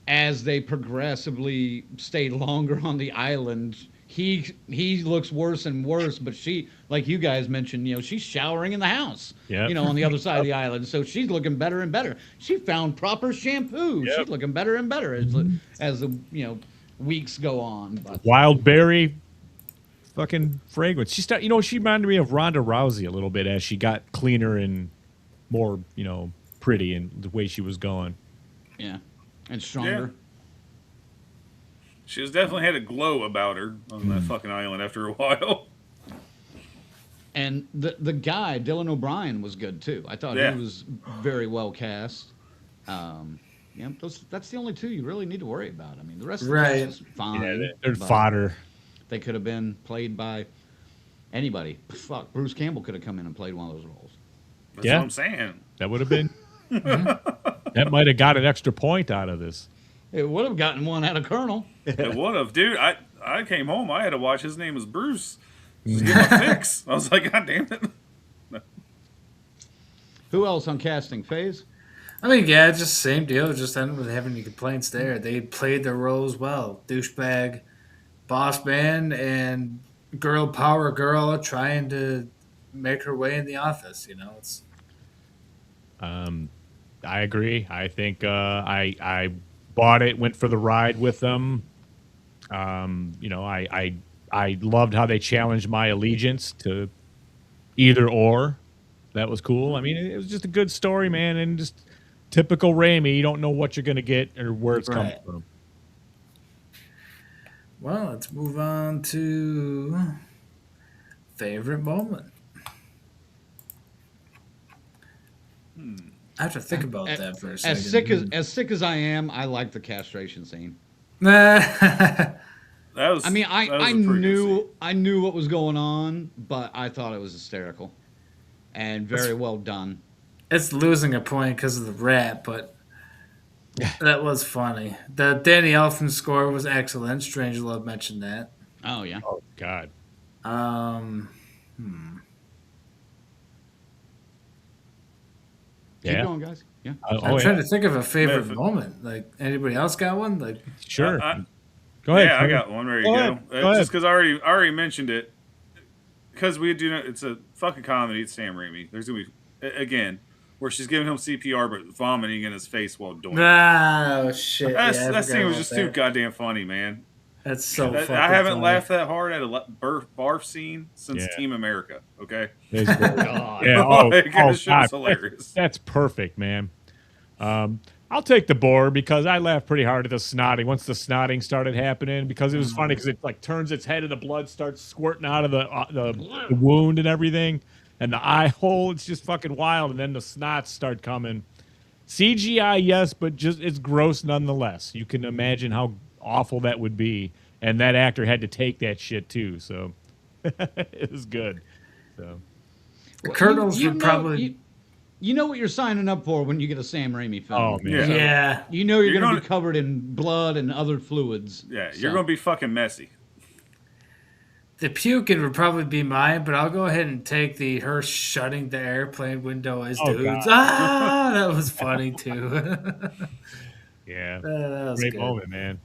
as they progressively stayed longer on the island, he looks worse and worse, but she, like you guys mentioned, she's showering in the house. Yep. On the other side of the island, so she's looking better and better. She found proper shampoo. Yep. She's looking better and better as the weeks go on. But Wild berry, fucking fragrance. She reminded me of Ronda Rousey a little bit as she got cleaner and more, pretty in the way she was going. yeah, and stronger. She was definitely had a glow about her on that fucking island after a while. And the guy, Dylan O'Brien, was good too. I thought he was very well cast. That's the only two you really need to worry about. I mean, the rest of the cast is fine. Yeah, they're fodder. They could have been played by anybody. Fuck, Bruce Campbell could have come in and played one of those roles. That's what I'm saying. That would have been. That might have got an extra point out of this. It would have gotten one out of Colonel. It would have, dude. I came home. I had to watch His Name is Bruce. Just get my fix. I was like, God damn it. Who else on casting? FaZe? I mean, yeah, just same deal. Just ended with having any complaints there. They played their roles well. Douchebag, boss man, and girl power girl trying to make her way in the office. It's. I agree. I think I bought it, went for the ride with them. I loved how they challenged my allegiance to either or. That was cool. I mean, it was just a good story, man, and just typical Raimi. You don't know what you're going to get or where it's coming from. Well, let's move on to favorite moment. I have to think about that for a second. As sick as I am, I like the castration scene. That was. I mean, that was I a pretty knew what was going on, but I thought it was hysterical and very well done. It's losing a point because of the rap, but that was funny. The Danny Elfman score was excellent. Strangelove mentioned that. Oh yeah. Oh God. Keep going, guys. Yeah. I'm trying to think of a favorite moment. Like, anybody else got one? Like, sure. Go ahead. Yeah, I got one. There you go. Just because I already mentioned it. Because we do know it's a fucking comedy. It's Sam Raimi. There's gonna be again where she's giving him CPR but vomiting in his face while doing it. Oh shit! That scene was just too goddamn funny, man. That's so. I haven't laughed that hard at a barf scene since Team America. Okay. Yeah. God. Hilarious. That's perfect, man. I'll take the bore because I laughed pretty hard at the snotting once the snotting started happening because it was funny because it like turns its head and the blood starts squirting out of the wound and everything and the eye hole. It's just fucking wild, and then the snots start coming. CGI, yes, but just it's gross nonetheless. You can imagine how awful that would be, and that actor had to take that shit too. So it was good. So the Colonels would probably. You know what you're signing up for when you get a Sam Raimi film. Oh, man. Yeah. You know you're going to be covered in blood and other fluids. Yeah, you're going to be fucking messy. The puking would probably be mine, but I'll go ahead and take her shutting the airplane window as dudes. God. That was funny, too. Yeah. That was great good. moment, man.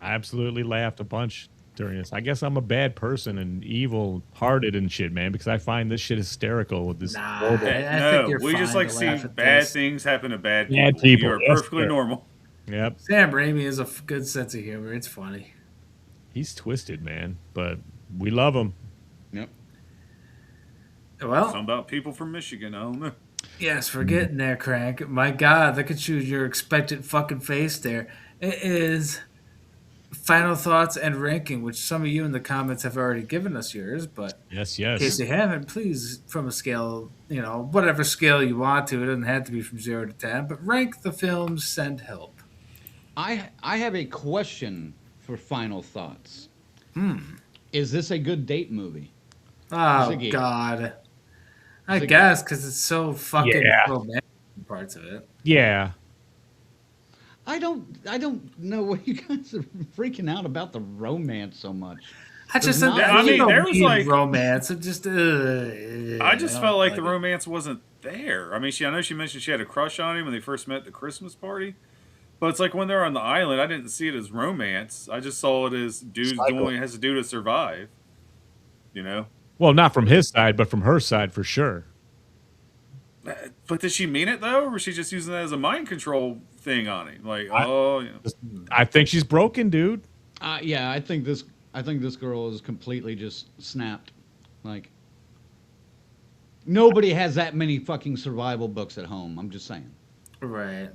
I absolutely laughed a bunch during this. I guess I'm a bad person and evil-hearted and shit, man, because I find this shit hysterical with this. I think you're we fine just like to see laugh at bad this. things happen to bad people. Bad people. You are That's perfectly fair. normal. Yep. Sam Raimi has a good sense of humor. It's funny. He's twisted, man, but we love him. Yep. Well, Something about people from Michigan. I don't know. yes, for getting there, Crank. My God, look at you, your expectant fucking face there. It is final thoughts and ranking, which some of you in the comments have already given us yours, but Yes. in case you haven't, please, from a scale, whatever scale you want to, it doesn't have to be from 0 to 10, but rank the films, send help. I have a question for final thoughts. Is this a good date movie? Oh, Ziggy. God. I guess, because it's so fucking romantic parts of it. Yeah. I don't know what you guys are freaking out about the romance so much. I just There's said not- that. I mean, don't there was need like- romance. It just. I just felt like the romance. romance wasn't there. I mean, I know she mentioned she had a crush on him when they first met at the Christmas party, But it's like when they're on the island, I didn't see it as romance. I just saw it as dude's doing what he has to do to survive. You know? Well, not from his side, but from her side for sure. But did she mean it though, or was she just using that as a mind control thing on him? Like, oh, you know. I think she's broken, dude. Yeah, I think this girl is completely just snapped. Like, nobody has that many fucking survival books at home. I'm just saying. Right.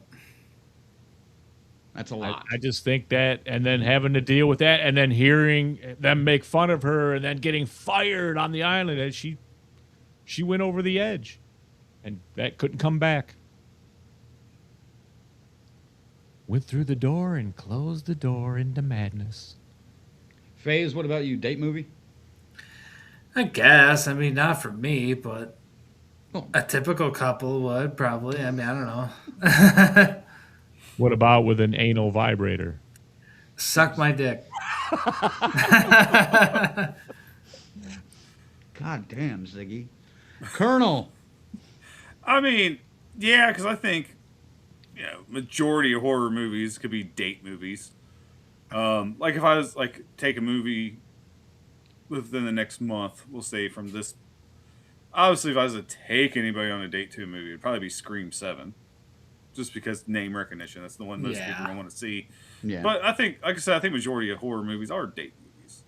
That's a lot. I just think that, and then having to deal with that, and then hearing them make fun of her, and then getting fired on the island, and she went over the edge, and that couldn't come back. Went through the door and closed the door into madness. FaZe, what about you? Date movie? I guess. I mean, not for me, but a typical couple would probably. I mean, I don't know. What about with an anal vibrator? Suck my dick. God damn, Ziggy. Colonel. I mean, yeah, because I think, majority of horror movies could be date movies. Like if I was like take a movie within the next month, we'll say from this. Obviously, if I was to take anybody on a date to a movie, it'd probably be Scream 7. Just because name recognition, that's the one most people don't want to see. Yeah. But I think, like I said, I think majority of horror movies are date movies.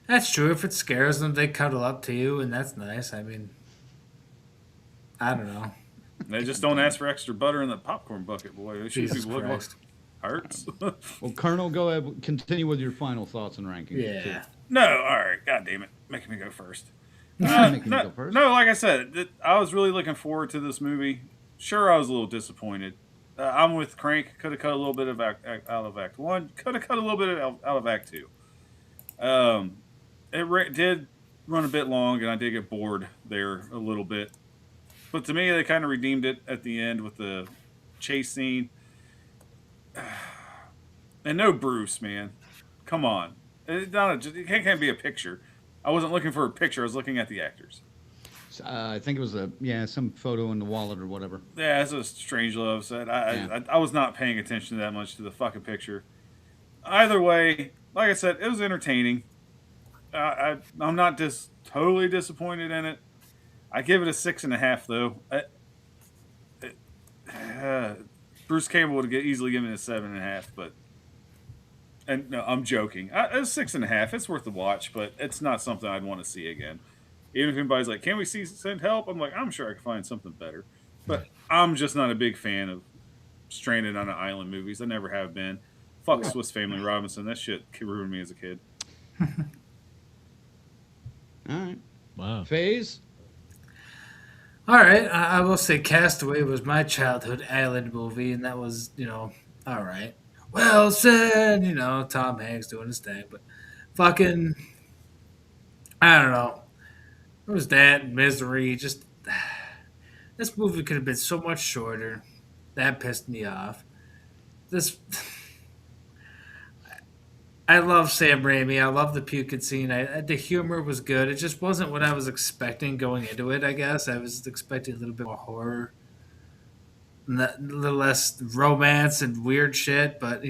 That's true. If it scares them, they cuddle up to you, and that's nice. I mean, I don't know. They just don't ask for extra butter in the popcorn bucket, boy. They shoot Jesus people look Christ. hurts. Well, Colonel, go ahead. Continue with your final thoughts and rankings. Yeah. No, all right. God damn it, making me go first. Making you go first. No, like I said, I was really looking forward to this movie. Sure, I was a little disappointed. I'm with Crank. Could have cut a little bit of out of Act 1. Could have cut a little bit out of Act 2. It did run a bit long, and I did get bored there a little bit. But to me, they kind of redeemed it at the end with the chase scene. And no Bruce, man. Come on. It can't be a picture. I wasn't looking for a picture. I was looking at the actors. I think it was some photo in the wallet or whatever. Yeah, that's what Strange Love said. I was not paying attention that much to the fucking picture. Either way, like I said, it was entertaining. I'm not totally disappointed in it. I give it a 6.5 though. Bruce Campbell would easily given it a 7.5, but. And no, I'm joking. It's 6.5. It's worth the watch, but it's not something I'd want to see again. Even if anybody's like, "Can we send help?" I'm like, I'm sure I can find something better. But I'm just not a big fan of stranded on an island movies. I never have been. Fuck Swiss Family Robinson. That shit ruined me as a kid. All right. Wow. FaZe? All right. I will say Castaway was my childhood island movie, and that was, all right. Well said, Tom Hanks doing his thing, but fucking, I don't know. It was that Misery. Just this movie could have been so much shorter. That pissed me off. I love Sam Raimi. I love the puking scene. The humor was good. It just wasn't what I was expecting going into it. I guess I was expecting a little bit more horror. A little less romance and weird shit, but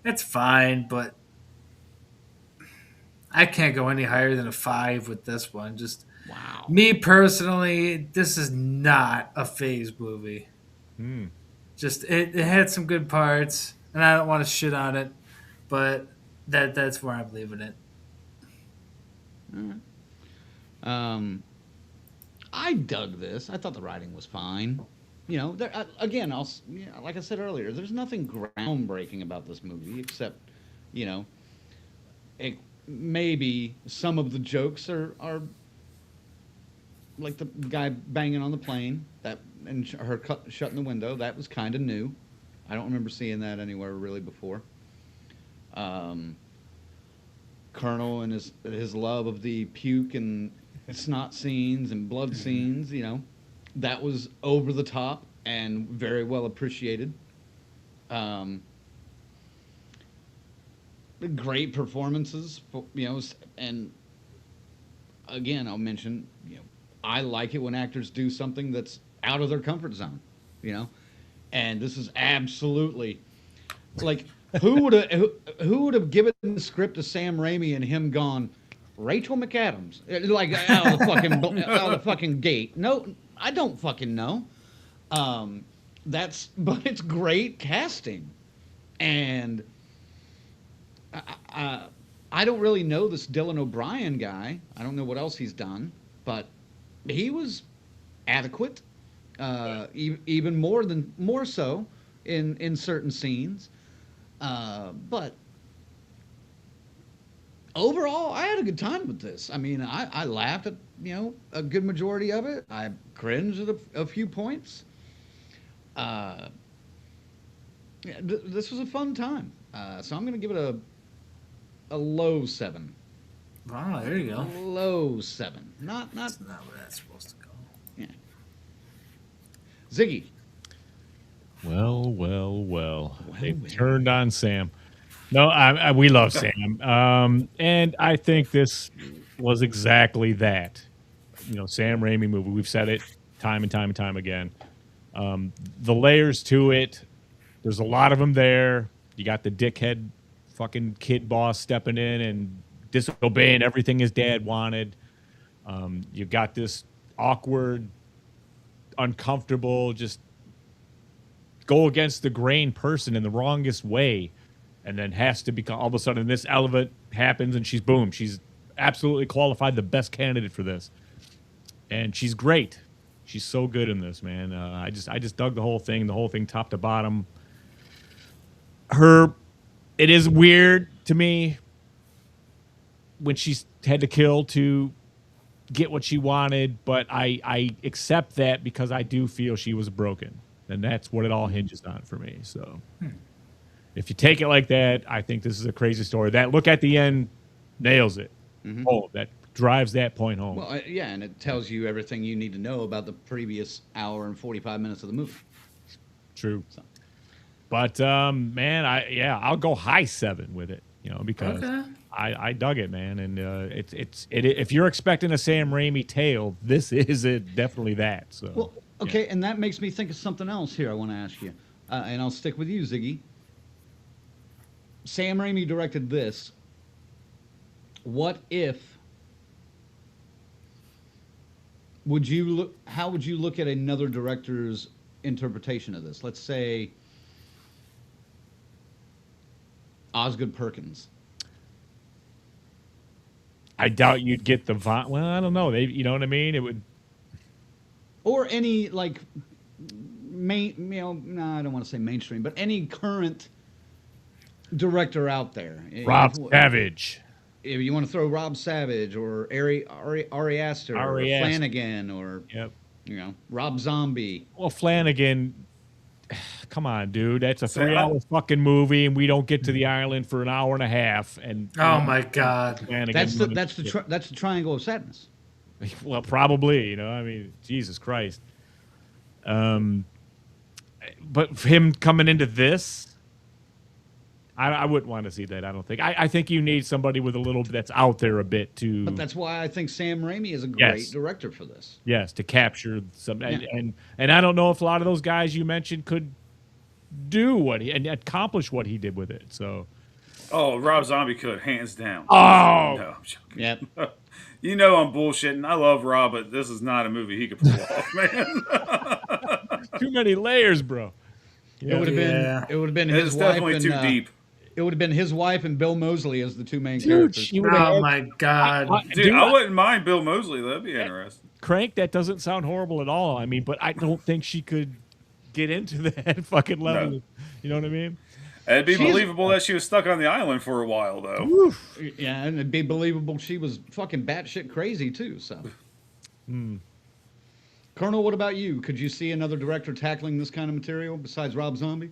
it's fine. But I can't go any higher than a 5 with this one. Just wow. Me personally, this is not a FaZe movie. Just it had some good parts, and I don't want to shit on it, but that's where I'm leaving it. I dug this. I thought the writing was fine. Again, like I said earlier, there's nothing groundbreaking about this movie except, maybe some of the jokes are like the guy banging on the plane and her shutting the window. That was kind of new. I don't remember seeing that anywhere really before. Colonel and his love of the puke and snot scenes and blood scenes, that was over the top and very well appreciated. Great performances, and again, I'll mention, I like it when actors do something that's out of their comfort zone. you know. And this is absolutely like who would have given the script to Sam Raimi and him gone Rachel McAdams like out of the fucking gate. No, I don't fucking know. But it's great casting, and I don't really know this Dylan O'Brien guy. I don't know what else he's done, but he was adequate, even more so in certain scenes. But overall, I had a good time with this. I mean, I laughed at a good majority of it. I cringed at a few points. This was a fun time. So I'm going to give it a low 7. Wow, there you go. Low 7. Not That's not where that's supposed to go. yeah. Ziggy. Well. They've turned on Sam. No, we love Sam. And I think this was exactly that. Sam Raimi movie. We've said it time and time and time again. The layers to it, there's a lot of them there. You got the dickhead fucking kid boss stepping in and disobeying everything his dad wanted. You got this awkward, uncomfortable, just go against the grain person in the wrongest way, and then has to become, all of a sudden this element happens and she's absolutely qualified, the best candidate for this. And she's great. She's so good in this, man. I just dug the whole thing top to bottom. It is weird to me when she's had to kill to get what she wanted, but I accept that because I do feel she was broken, and that's what it all hinges on for me. So if you take it like that, I think this is a crazy story. That look at the end nails it. Mm-hmm. Oh, that drives that point home. Well, yeah, and it tells you everything you need to know about the previous hour and 45 minutes of the movie. True. So. But man, I'll go high 7 with it, because I dug it, man, and if you're expecting a Sam Raimi tale, this is definitely that. So well, okay, and that makes me think of something else here. I want to ask you, and I'll stick with you, Ziggy. Sam Raimi directed this. What if? How would you look at another director's interpretation of this? Let's say Osgood Perkins. I doubt you'd get the well, I don't know. You know what I mean? It would, or any like no, I don't want to say mainstream, but any current director out there. Rob Savage. If you want to throw Rob Savage or Ari Aster or Flanagan or Rob Zombie. Well, Flanagan, come on, dude. That's a 3-hour fucking movie, and we don't get to the island for an hour and a half. And oh my god, Flanagan, that's the Triangle of Sadness. Well, probably. I mean, Jesus Christ. But him coming into this, I wouldn't want to see that. I don't think. I think you need somebody with a little that's out there a bit to. But that's why I think Sam Raimi is a great director for this. Yes, to capture some, and I don't know if a lot of those guys you mentioned could do and accomplish what he did with it. So. Oh, Rob Zombie could, hands down. Oh, no, yep. I'm bullshitting. I love Rob, but this is not a movie he could pull off, man. Too many layers, bro. It would have been his it's wife definitely too deep. It would have been his wife and Bill Moseley as the two main characters. Oh my god, I wouldn't mind Bill Moseley. That'd be interesting. Crank, that doesn't sound horrible at all. I mean, but I don't think she could get into that fucking level. No. You know what I mean? It'd be believable that she was stuck on the island for a while, though. Oof. Yeah, and it'd be believable she was fucking batshit crazy too. So, Colonel, what about you? Could you see another director tackling this kind of material besides Rob Zombie?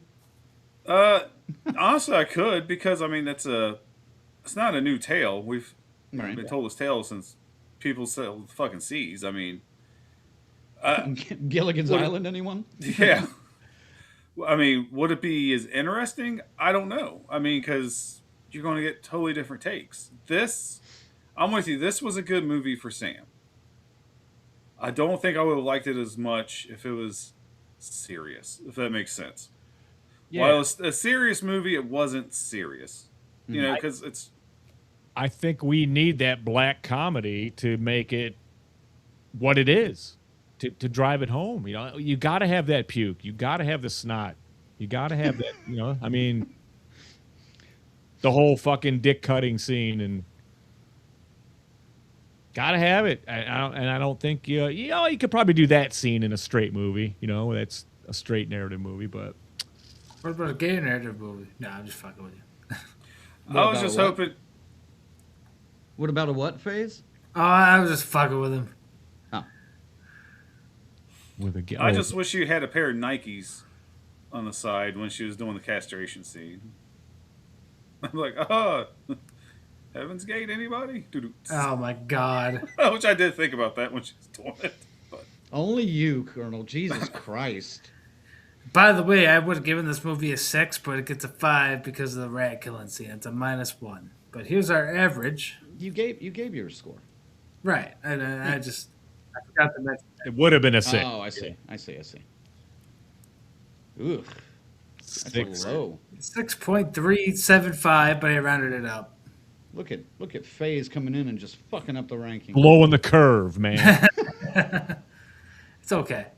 Honestly, I could, because I mean it's not a new tale. We've been told this tale since people sailed the fucking seas. I mean, Gilligan's Island, anyone? Yeah. I mean, would it be as interesting? I don't know. I mean, because you're going to get totally different takes. I'm with you. This was a good movie for Sam. I don't think I would have liked it as much if it was serious, if that makes sense. Yeah. While it's a serious movie, it wasn't serious. You know, because it's. I think we need that black comedy to make it what it is, to drive it home. You know, you got to have that puke. You got to have the snot. You got to have that, you know, I mean, the whole fucking dick cutting scene, and got to have it. I don't think, you could probably do that scene in a straight movie. You know, that's a straight narrative movie, but. What about a gay narrative movie? No, I'm just fucking with you. I was just hoping. What about a what phase? Oh, I was just fucking with him. Oh. With a I just wish you had a pair of Nikes on the side when she was doing the castration scene. I'm like, oh, Heaven's Gate, anybody? Oh my god. Which I did think about that when she was doing it. But. Only you, Colonel. Jesus Christ. By the way, I would have given this movie a 6, but it gets a 5 because of the rat killing scene. It's a -1. But here's our average. You gave your score. Right. I forgot to mention that. It would have been a 6. Oh, I see. Ooh. That's 6. low. 6.375, but I rounded it up. Look at FaZe coming in and just fucking up the ranking. Blowing the curve, man. It's okay.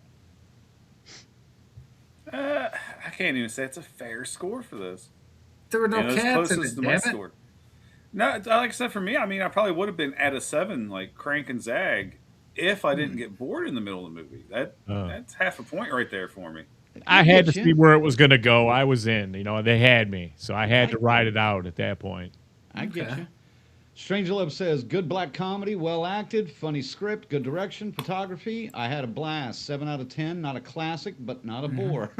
I can't even say it's a fair score for this. There were no cats in it, damn it. Score. No, like I said, for me, I mean, I probably would have been at a 7, like Crank and Zag, if I didn't get bored in the middle of the movie. That's half a point right there for me. I had to see where it was going to go. I was in. You know, they had me, so I had to ride it out at that point. I get you. Strangelove says, good black comedy, well acted, funny script, good direction, photography. I had a blast. 7 out of 10. Not a classic, but not a bore.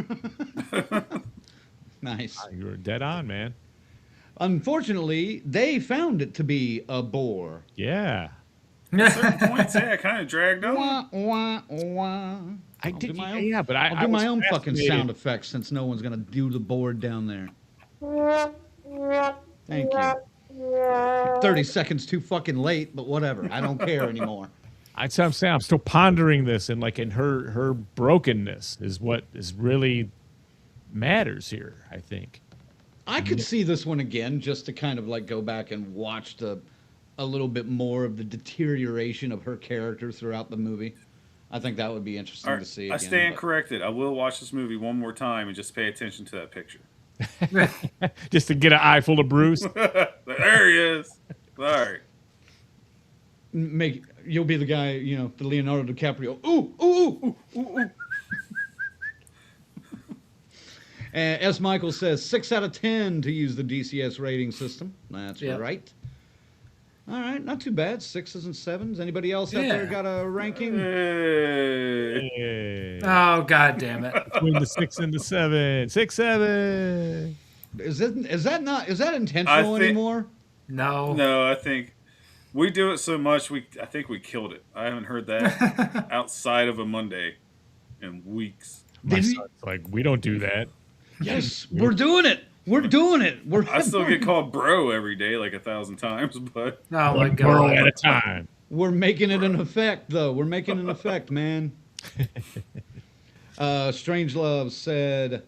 Nice. You were dead on, man. Unfortunately, they found it to be a bore. Yeah. At certain points, I kind of dragged on. Wah, wah, wah. I I'll did, do my own, yeah, but I'll do my own fucking fascinated. sound effects since no one's gonna do the board down there. Thank you. 30 seconds too fucking late, but whatever. I don't care anymore. That's what I'm saying. I'm still pondering this, and like in her brokenness is what is really matters here, I think. I could see this one again just to kind of like go back and watch a little bit more of the deterioration of her character throughout the movie. I think that would be interesting to see again. I stand corrected. I will watch this movie one more time and just pay attention to that picture. Just to get an eye full of Bruce. There he is. Sorry. You'll be the guy, you know, the Leonardo DiCaprio. Ooh, ooh, ooh, ooh, ooh. And S. Michael says 6 out of 10 to use the DCS rating system. That's right. All right, not too bad. 6s and 7s. Anybody else out there got a ranking? Hey. Oh, god damn it. Between the 6 and the 7. 6, 7. Is that intentional anymore? No. I think we do it so much. I think we killed it. I haven't heard that outside of a Monday in weeks. My son's like, we don't do that. Yes, we're doing it. We're doing it. I still get called bro every day like 1,000 times, but oh my Girl god. at a time. We're making it an effect, though. We're making an effect, man. Strangelove said,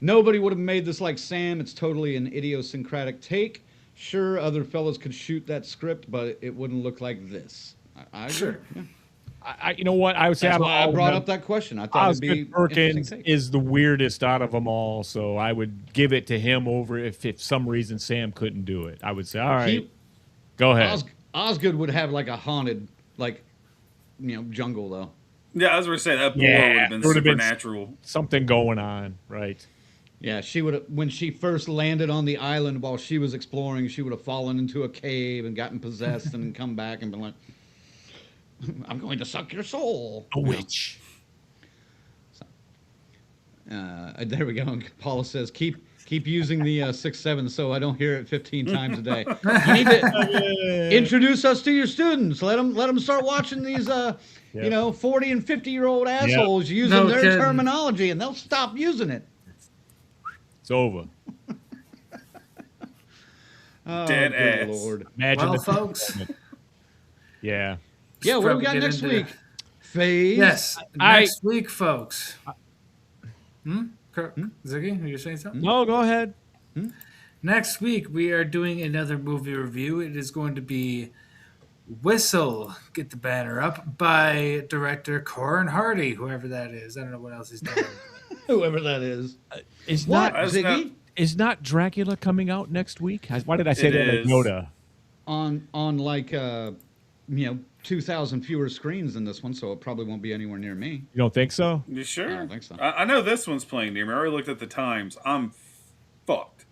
nobody would have made this like Sam. It's totally an idiosyncratic take. Sure, other fellas could shoot that script, but it wouldn't look like this. I agree. Sure. Yeah. You know what? I would say That's why I brought up that question. I thought it'd be Osgood Perkins take. is the weirdest out of them all, so I would give it to him over if some reason Sam couldn't do it. I would say, all right, go ahead. Osgood would have like a haunted, jungle though. yeah, I was going to say that boar would have been supernatural. Something going on, right? Yeah, she would have, when she first landed on the island while she was exploring, she would have fallen into a cave and gotten possessed and come back and been like, I'm going to suck your soul. A witch. So, there we go. Paula says, keep using the 6-7 so I don't hear it 15 times a day. You need to introduce us to your students. Let them start watching these 40 and 50-year-old assholes using their terminology, and they'll stop using it. It's over. Dead ass. Lord. Imagine folks. Yeah. Yeah, what do we got next week? FaZe? Yes, next week, folks. Ziggy, are you saying something? No, go ahead. Next week, we are doing another movie review. It is going to be Whistle, get the banner up, by director Corin Hardy, whoever that is. I don't know what else he's done. Whoever that is. Is What, not Ziggy? is not Dracula coming out next week? Why did I say It that? is. Yoda. On like 2,000 fewer screens than this one, so it probably won't be anywhere near me. You don't think so? You sure? I don't think so. I know this one's playing near me. I already looked at the times. I'm fucked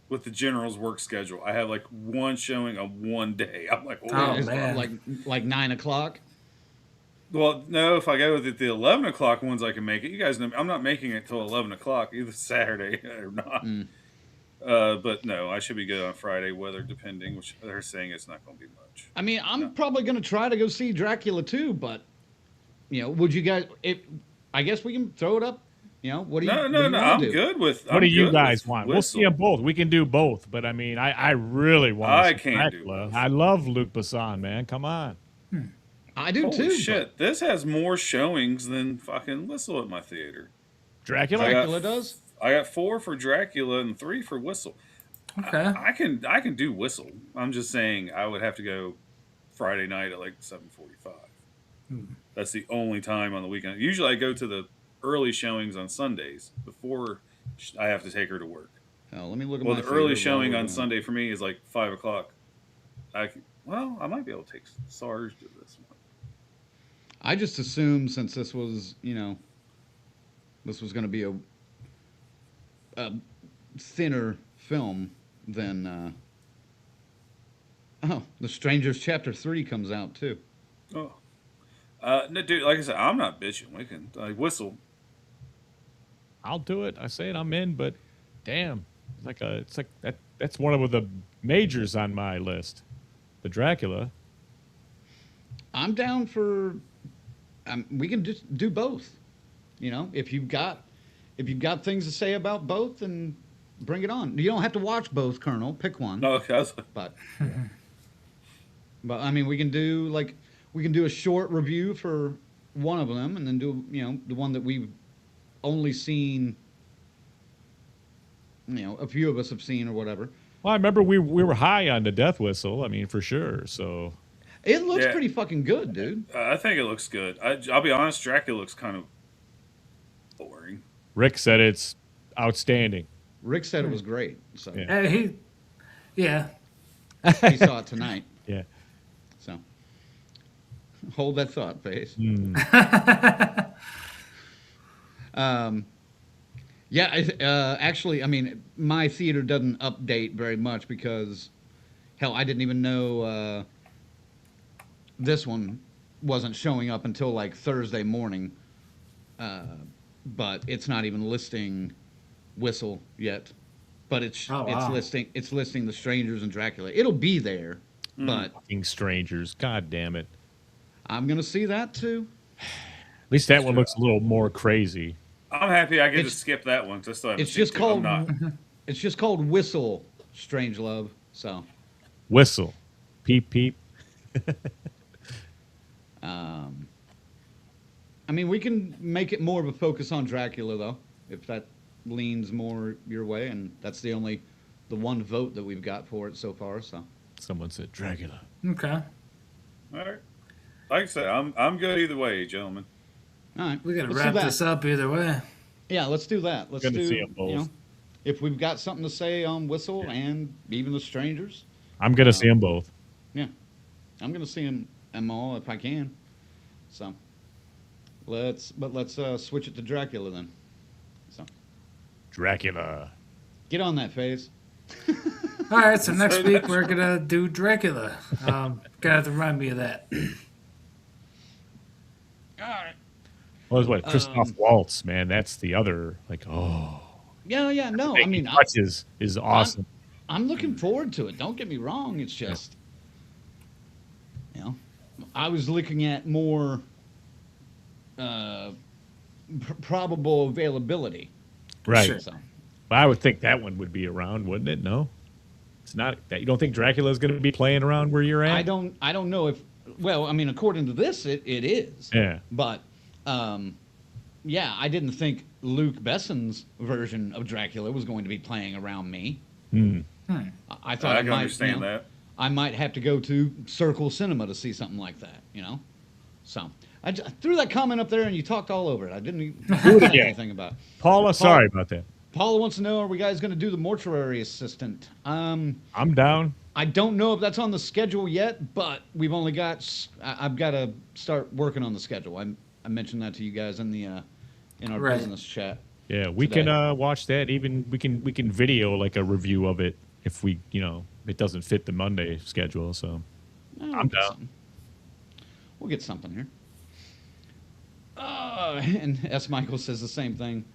with the general's work schedule. I have like one showing on one day. I'm like, Oh, It's man. like 9 o'clock. well, no, if I go with the 11 o'clock ones, I can make it. You guys know I'm not making it till 11 o'clock, either Saturday or not. But no, I should be good on Friday, weather depending, which they're saying it's not going to be much. I mean, I'm probably going to try to go see Dracula too, but would you guys? I guess we can throw it up. What do you? No, what do you wanna I'm do? good with. What do you guys want? We'll see them both. We can do both, but I mean, I really want. I to see can't do Dracula. both. I love Luc Besson, man. Come on. I do Holy too. shit! This has more showings than fucking Whistle at my theater. Dracula. Dracula does. I got 4 for Dracula and 3 for Whistle. Okay. I can do Whistle. I'm just saying I would have to go Friday night at like 7:45. That's the only time on the weekend. Usually I go to the early showings on Sundays before I have to take her to work. Let me look at Well, my the early theater while showing we're on doing it. Sunday for me is like 5 o'clock. I might be able to take SARS to this one. I just assumed since this was, this was going to be a thinner film than. The Strangers Chapter 3 comes out too. Oh, no, dude. Like I said, I'm not bitching. We can Whistle. I'll do it. I say it. I'm in, but damn, it's like that. That's one of the majors on my list. The Dracula. I'm down for. We can just do both. If you've got things to say about both, then bring it on. You don't have to watch both, Colonel. Pick one. No, that's But I mean, we can do a short review for one of them, and then do the one that we've only seen. A few of us have seen or whatever. Well, I remember we were high on the Death Whistle. I mean, for sure. So It looks Yeah. pretty fucking good, dude. I think it looks good. I'll be honest, Dracula looks kind of boring. Rick said it's outstanding. Rick said it was great, so Yeah. he saw it tonight. Yeah. So hold that thought, face. Actually, I mean, my theater doesn't update very much because, hell, I didn't even know this one wasn't showing up until like Thursday morning. But it's not even listing Whistle yet. But it's listing The Strangers and Dracula. It'll be there, but Fucking Strangers. God damn it. I'm gonna see that too. At least that one looks a little more crazy. I'm happy I get to It's- skip that one. Just so I haven't It's seen just two. called I'm not. it's just called Whistle Strangelove. So Whistle. Peep, peep. I mean, we can make it more of a focus on Dracula though, if that leans more your way, and that's the one vote that we've got for it so far. So Someone said Dracula. Okay. All right. Like I said, I'm good either way, gentlemen. all right, We gotta let's do wrap that. this up either way. Yeah, let's do that. Let's Gonna do. see 'em both. If we've got something to say on Whistle and even The Strangers, I'm going to see them both. I'm gonna see them all if I can. So let's switch it to Dracula then. So Dracula. get on that phase. All right, so next week we're gonna do Dracula. Gonna have to remind me of that. All right. Well, what? Christoph Waltz, man. That's the other, Yeah. No, I mean, touches is awesome. I'm looking forward to it. Don't get me wrong. It's just, I was looking at more probable availability. Right. Sure. So, Well, I would think that one would be around, wouldn't it? No, it's not. That you don't think Dracula is going to be playing around where you're at? I don't know if. Well, I mean, according to this, it is. Yeah. But, I didn't think Luke Besson's version of Dracula was going to be playing around me. I thought I I can might understand that. I might have to go to Circle Cinema to see something like that, you know? So I threw that comment up there and you talked all over it. I didn't even say anything about it. Paula, sorry about that. Paula wants to know, are we guys going to do the mortuary assistant? I'm down. I don't know if that's on the schedule yet, but we've only got, I've got to start working on the schedule. I mentioned that to you guys in the in our business chat. Yeah, we today. can watch that. Even we can video like a review of it if we, it doesn't fit the Monday schedule. So I'm down. We'll get something here. And S. Michael says the same thing,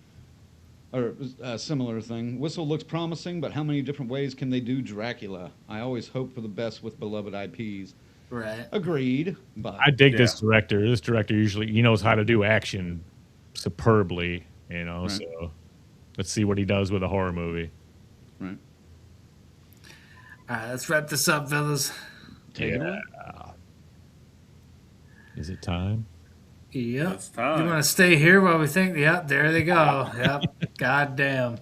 or a similar thing. Whistle looks promising, but how many different ways can they do Dracula? I always hope for the best with beloved IPs. Right. Agreed. But I dig this director. This director usually he knows how to do action superbly. Right. So let's see what he does with a horror movie. Right. All right, let's wrap this up, fellas. Take it away. Is it time? Yep. It's time. You want to stay here while we think? Yep, there they go. Yep. Goddamn.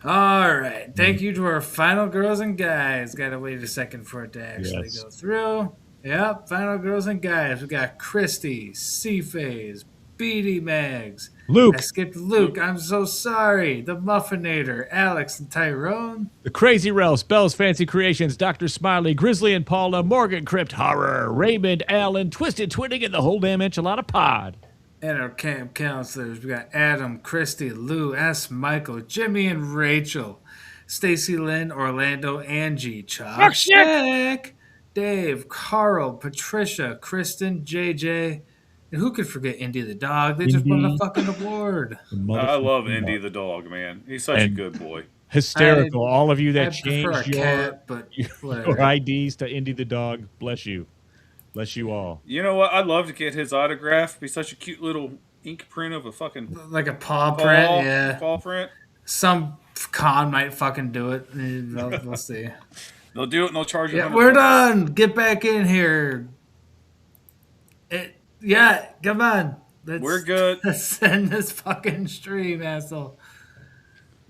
All right. Thank you to our final girls and guys. Got to wait a second for it to actually go through. Yep. Final girls and guys. We got Christy, C-Phase, Beady Mags. Luke. I skipped Luke. I'm so sorry. The Muffinator, Alex and Tyrone. The Crazy Ralphs, Bell's Fancy Creations, Dr. Smiley, Grizzly and Paula, Morgan Crypt Horror, Raymond, Allen, Twisted Twinning, and the whole damn enchilada pod. And our camp counselors, we got Adam, Christy, Lou, S. Michael, Jimmy, and Rachel, Stacy, Lynn, Orlando, Angie, Chuck, Nick, Dave, Carl, Patricia, Kristen, JJ, and who could forget Indy the dog? They just won a fucking award. I love Indy the dog, man. He's such a good boy. Hysterical. All of you that prefer changed a cat, but your IDs to Indy the dog, bless you. Bless you all. You know what? I'd love to get his autograph. Be such a cute little ink print of a fucking like a paw print. Yeah, paw print. Some con might fucking do it. We'll see. They'll do it and they'll charge you. Yeah, we're done. Get back in here. Yeah, come on. We're good. Let's send this fucking stream, asshole.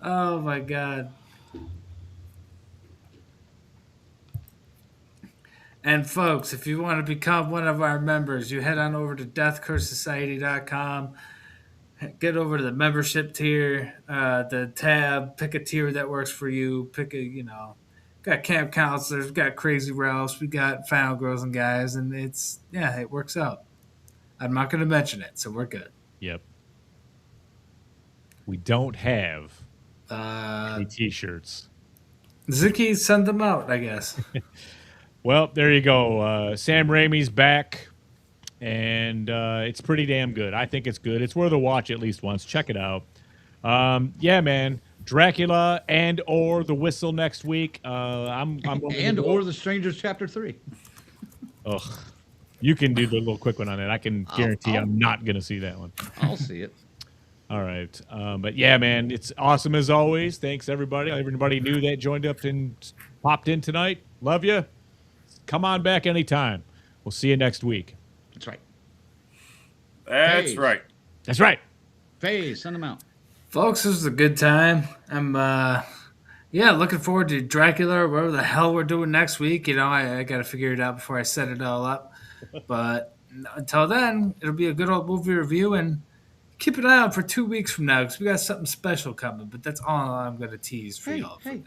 Oh my god. And folks, if you want to become one of our members, you head on over to deathcursesociety.com. Get over to the membership tier, the tab, pick a tier that works for you. Pick a, got camp counselors, we got Crazy Ralphs, we got Final Girls and Guys, and it works out. I'm not going to mention it, so we're good. Yep. We don't have any T-shirts. Ziki, send them out, I guess. Well, there you go. Sam Raimi's back, and it's pretty damn good. I think it's good. It's worth a watch at least once. Check it out. Yeah, man. Dracula and or The Whistle next week. I'm and or The Strangers Chapter 3. Ugh. You can do the little quick one on it. I can guarantee I'm not going to see that one. I'll see it. All right. But yeah, man, it's awesome as always. Thanks, everybody. Everybody new that joined up and popped in tonight. Love you. Come on back anytime. We'll see you next week. That's right. That's right. That's right. Phase, send them out. Folks, this was a good time. I'm, looking forward to Dracula or whatever the hell we're doing next week. I got to figure it out before I set it all up. But until then, it'll be a good old movie review, and keep an eye out for 2 weeks from now because we got something special coming. But that's all I'm going to tease for y'all. Hey,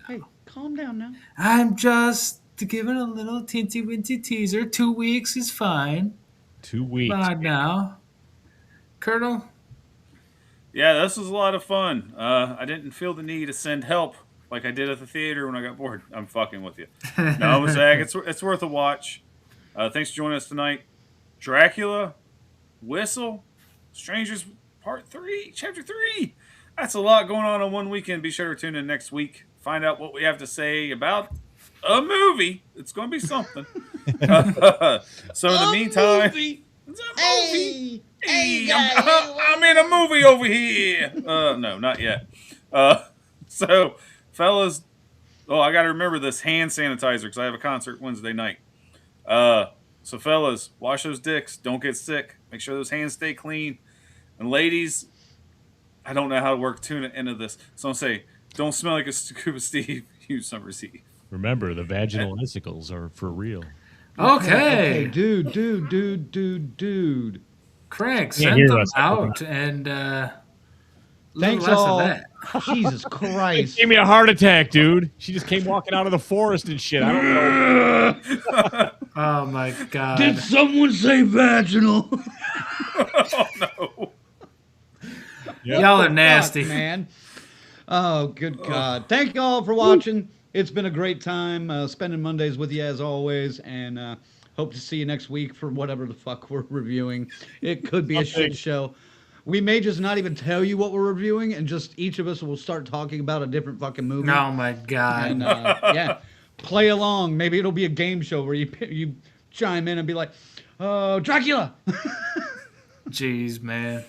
calm down now. I'm just giving a little teensy-wincy teaser. 2 weeks is fine. 2 weeks. Bye now. Colonel? Yeah, this was a lot of fun. I didn't feel the need to send help like I did at the theater when I got bored. I'm fucking with you. No, Zach, it's worth a watch. Thanks for joining us tonight. Dracula, Whistle, Strangers Part 3, Chapter 3. That's a lot going on 1 weekend. Be sure to tune in next week. Find out what we have to say about a movie. It's going to be something. So in the meantime... It's a movie. Hey, I'm in a movie over here. No, not yet. So, fellas... Oh, I got to remember this hand sanitizer because I have a concert Wednesday night. So fellas, wash those dicks. Don't get sick. Make sure those hands stay clean. And ladies, I don't know how to work tuna into this. So I'm saying, don't smell like a scuba Steve, use some receive. Remember, the vaginal vesicles are for real. Okay. Dude. Crank, Can't send hear them us. out and Thanks less all. of that. Jesus Christ. Gave me a heart attack, dude. She just came walking out of the forest and shit. I don't know. Oh my god. Did someone say vaginal? Oh no. Yep. Y'all are nasty. Fuck, man. Oh, good God. Thank you all for watching. It's been a great time spending Mondays with you as always, and hope to see you next week for whatever the fuck we're reviewing. It could be a shit show. We may just not even tell you what we're reviewing, and just each of us will start talking about a different fucking movie. Oh my god. And yeah, play along. Maybe it'll be a game show where you chime in and be like, "Oh, Dracula." Jeez, man.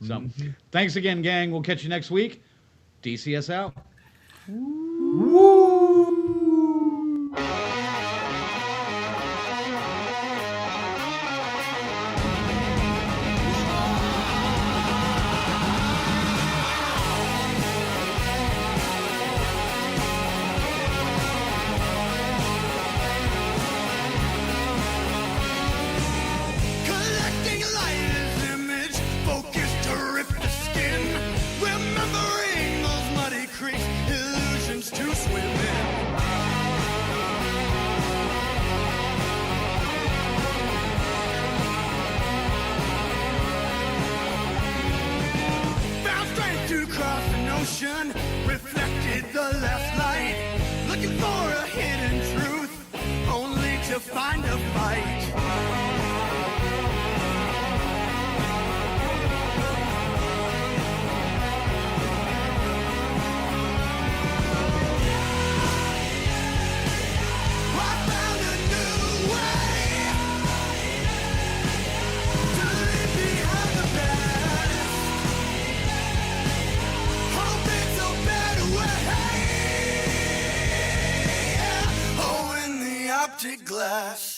So, thanks again, gang. We'll catch you next week. DCS out. Collecting light image, focused to rip the skin. Remembering those muddy creeks, illusions to swim in. Found strength to cross an ocean, reflected the last light. Looking for a hidden truth, only to find a fight. I found a new way to leave behind the past. Hope it's a better way. Oh, in the optic glass.